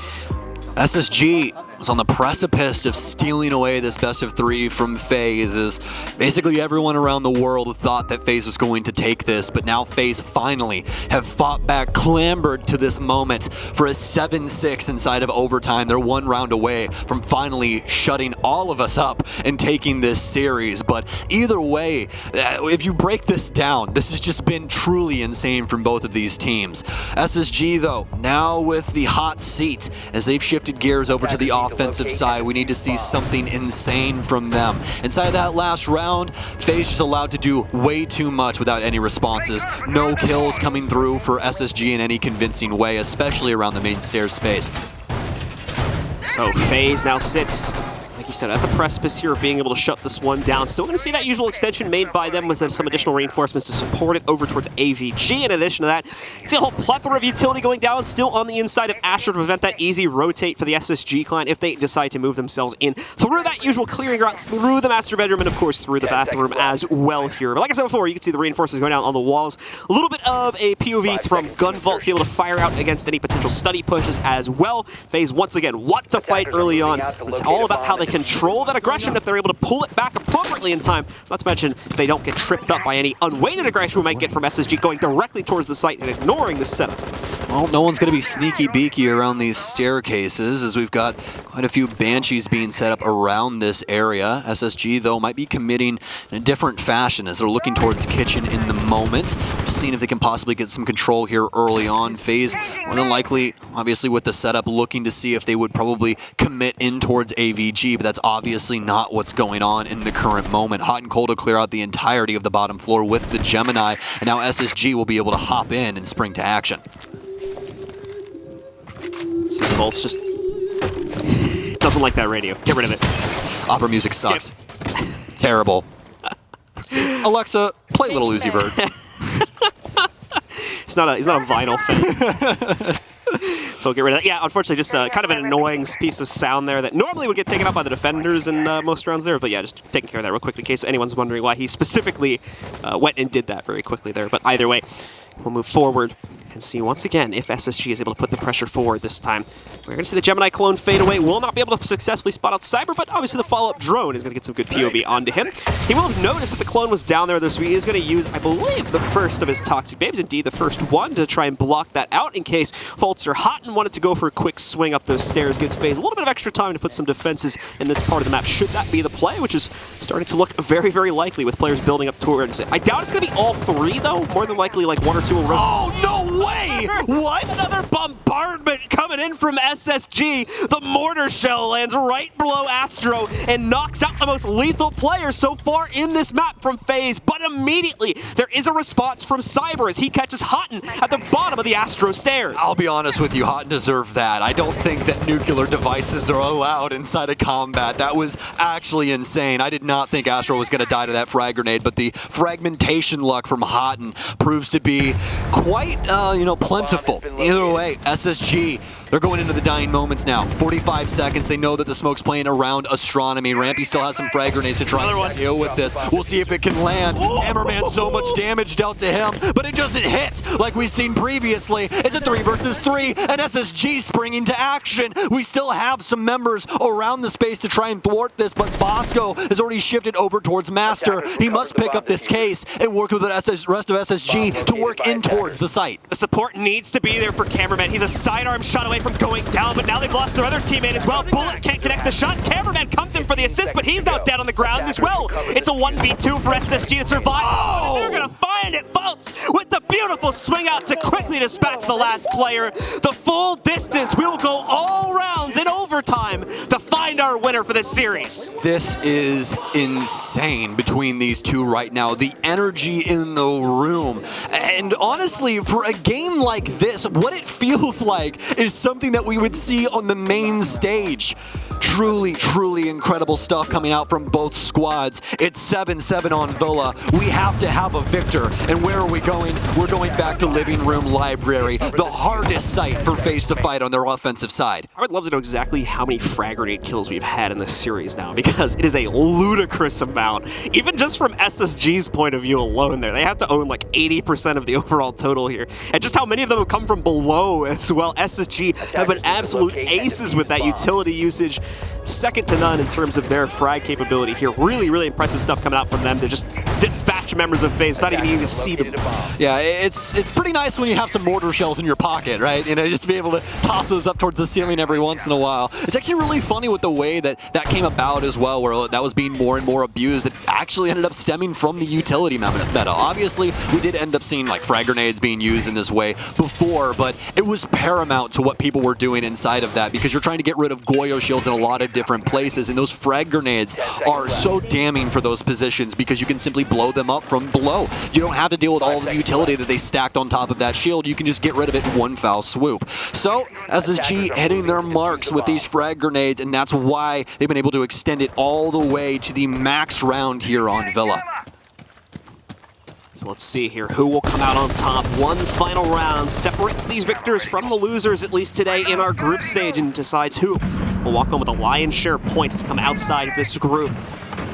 SSG was on the precipice of stealing away this best of 3 from FaZe, as basically everyone around the world thought that FaZe was going to take this, but now FaZe finally have fought back, clambered to this moment for a 7-6 inside of overtime. They're 1 round away from finally shutting all of us up and taking this series. But either way, if you break this down, this has just been truly insane from both of these teams. SSG, though, now with the hot seat as they've shifted gears over to the offensive side. We need to see something insane from them. Inside of that last round, FaZe just allowed to do way too much without any responses. No kills coming through for SSG in any convincing way, especially around the main stairs space. So FaZe now sits, like you said, at the precipice here of being able to shut this one down. Still going to see that usual extension made by them with some additional reinforcements to support it over towards AVG. In addition to that, you see a whole plethora of utility going down still on the inside of Astro to prevent that easy rotate for the SSG clan if they decide to move themselves in through that usual clearing route, through the master bedroom, and of course through the bathroom as well here. But like I said before, you can see the reinforcements going down on the walls. A little bit of a POV from Gun Vault to be able to fire out against any potential study pushes as well. FaZe once again want to fight early on. It's all about how they control that aggression if they're able to pull it back appropriately in time. Not to mention if they don't get tripped up by any unweighted aggression we might get from SSG going directly towards the site and ignoring the setup. Well, no one's going to be sneaky beaky around these staircases, as we've got quite a few Banshees being set up around this area. SSG, though, might be committing in a different fashion as they're looking towards kitchen in the moment. Just seeing if they can possibly get some control here early on. FaZe, more than likely, obviously with the setup, looking to see if they would probably commit in towards AVG, but that's obviously not what's going on in the current moment. Hot and Cold to clear out the entirety of the bottom floor with the Gemini, and now SSG will be able to hop in and spring to action. See, Bolt's just doesn't like that radio. Get rid of it. Opera music sucks. Terrible. Alexa, play Little Uzi Vert. He's not a vinyl fan. So get rid of that. Yeah, unfortunately, just kind of an annoying piece of sound there that normally would get taken up by the defenders in most rounds there. But yeah, just taking care of that real quickly in case anyone's wondering why he specifically went and did that very quickly there. But either way, we'll move forward and see once again if SSG is able to put the pressure forward this time. We're going to see the Gemini clone fade away. Will not be able to successfully spot out Cyber, but obviously the follow-up drone is going to get some good POV onto him. He will have noticed that the clone was down there, so he is going to use, I believe, the first of his Toxic Babes, indeed the first one, to try and block that out in case Faults are hot and wanted to go for a quick swing up those stairs. Gives FaZe a little bit of extra time to put some defenses in this part of the map, should that be the play, which is starting to look very, very likely with players building up towards it. I doubt it's going to be all 3, though. More than likely, like 1 or 2 will run. Oh, no way! What? Another bombardment coming in from SSG. The mortar shell lands right below Astro and knocks out the most lethal player so far in this map from FaZe. But immediately, there is a response from Cyber as he catches Houghton at the bottom of the Astro stairs. I'll be honest with you, Houghton deserved that. I don't think that nuclear devices are allowed inside of combat. That was actually insane. I did not think Astro was going to die to that frag grenade, but the fragmentation luck from Houghton proves to be quite, plentiful. Either way, SSG, they're going into the dying moments now. 45 seconds. They know that the smoke's playing around Astronomy. Rampy still has some frag grenades to try and deal with this. We'll see if it can land. Hammerman, so much damage dealt to him, but it doesn't hit like we've seen previously. It's a 3 versus 3, and SSG springing to action. We still have some members around the space to try and thwart this, but Bosco has already shifted over towards Master. He must pick up this case and work with the rest of SSG to work in towards the site. The support needs to be there for Cameraman. He's a sidearm shot away from going down, but now they've lost their other teammate as well. Bullet can't connect the shot. Cameraman comes in for the assist, but he's now dead on the ground as well. It's a 1v2 for SSG to survive. Oh! They're going to find it, folks, with the beautiful swing out to quickly dispatch the last player. The full distance. We will go all rounds in overtime to find our winner for this series. This is insane between these two right now. The energy in the room. And honestly, for a game like this, what it feels like is something that we would see on the main stage. Truly, truly incredible stuff coming out from both squads. It's 7-7 on Villa. We have to have a victor. And where are we going? We're going back to Living Room Library, the hardest site for FaZe to fight on their offensive side. I would love to know exactly how many frag grenade kills we've had in this series now, because it is a ludicrous amount. Even just from SSG's point of view alone there, they have to own like 80% of the overall total here. And just how many of them have come from below as well. SSG have been absolute aces with that utility usage. Second to none in terms of their frag capability here. Really, really impressive stuff coming out from them to just dispatch members of FaZe without even needing to see them. Yeah, it's pretty nice when you have some mortar shells in your pocket, right? You know, just to be able to toss those up towards the ceiling every once in a while. It's actually really funny with the way that came about as well, where that was being more and more abused. It actually ended up stemming from the utility meta. Obviously, we did end up seeing like frag grenades being used in this way before, but it was paramount to what people were doing inside of that, because you're trying to get rid of Goyo shields in a lot of different places, and those frag grenades are so damning for those positions because you can simply blow them up from below. You don't have to deal with all the utility that they stacked on top of that shield. You can just get rid of it in one foul swoop. So SSG hitting their marks with these frag grenades, and that's why they've been able to extend it all the way to the max round here on Villa. So let's see here, who will come out on top. One final round separates these victors from the losers, at least today in our group stage, and decides who will walk home with a lion's share of points to come outside of this group.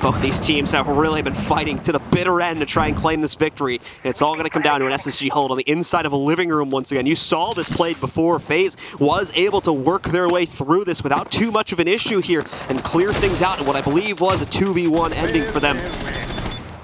Both these teams have really been fighting to the bitter end to try and claim this victory. And it's all going to come down to an SSG hold on the inside of a living room once again. You saw this played before. FaZe was able to work their way through this without too much of an issue here and clear things out in what I believe was a 2v1 ending for them.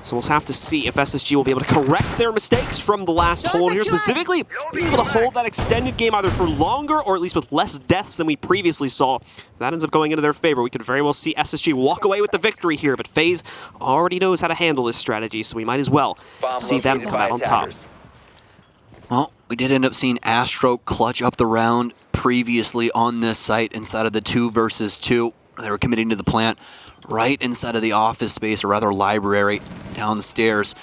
So we'll have to see if SSG will be able to correct their mistakes from the last hold here, specifically being able to hold that extended game either for longer or at least with less deaths than we previously saw. If that ends up going into their favor, we could very well see SSG walk away with the victory here, but FaZe already knows how to handle this strategy, so we might as well see them come out on top. Well, we did end up seeing Astro clutch up the round previously on this site inside of the 2 versus 2. They were committing to the plant right inside of the office space, or rather library, downstairs.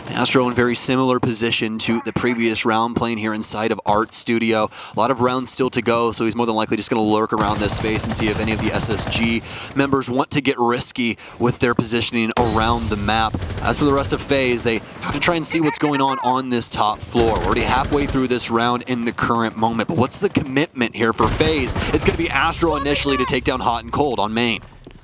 Astro in very similar position to the previous round, playing here inside of Art Studio. A lot of rounds still to go, so he's more than likely just going to lurk around this space and see if any of the SSG members want to get risky with their positioning around the map. As for the rest of FaZe, they have to try and see what's going on this top floor. We're already halfway through this round in the current moment, but what's the commitment here for FaZe? It's going to be Astro initially to take down Hot and Cold on main.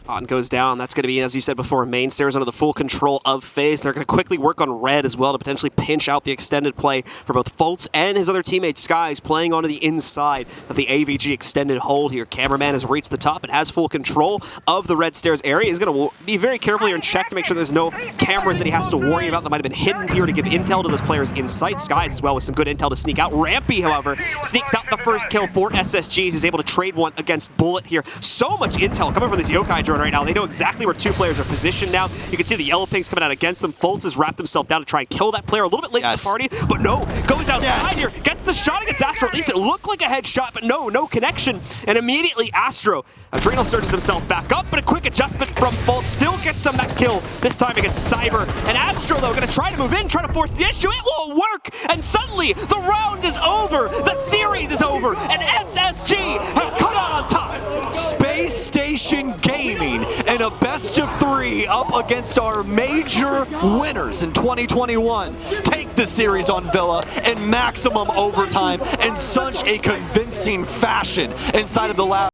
On goes down. That's going to be, as you said before, main stairs under the full control of FaZe. They're going to quickly work on Red as well to potentially pinch out the extended play for both Fultz and his other teammate Skies, playing onto the inside of the AVG extended hold here. Cameraman has reached the top and has full control of the Red stairs area. He's going to be very careful here and check to make sure there's no cameras that he has to worry about that might have been hidden here to give intel to those players in sight. Skies as well with some good intel to sneak out. Rampy, however, sneaks out the first kill for SSGs. He's able to trade one against Bullet here. So much intel coming from this Yokai drone right now. They know exactly where 2 players are positioned now. You can see the yellow pings coming out against them. Fultz has wrapped himself down to try and kill that player a little bit late to the party, but no, goes outside here, gets the shot against Astro. At least it looked like a headshot, but no connection. And immediately Astro, Adrenal surges himself back up, but a quick adjustment from Fultz still gets him that kill, this time against Cyber. And Astro, though, going to try to move in, try to force the issue. It won't work, and suddenly the round is over, the series is over, and SSG have come out on top. Spacestation Gaming and a best of 3 up against our major winners in 2021. Take the series on Villa in maximum overtime in such a convincing fashion inside of the last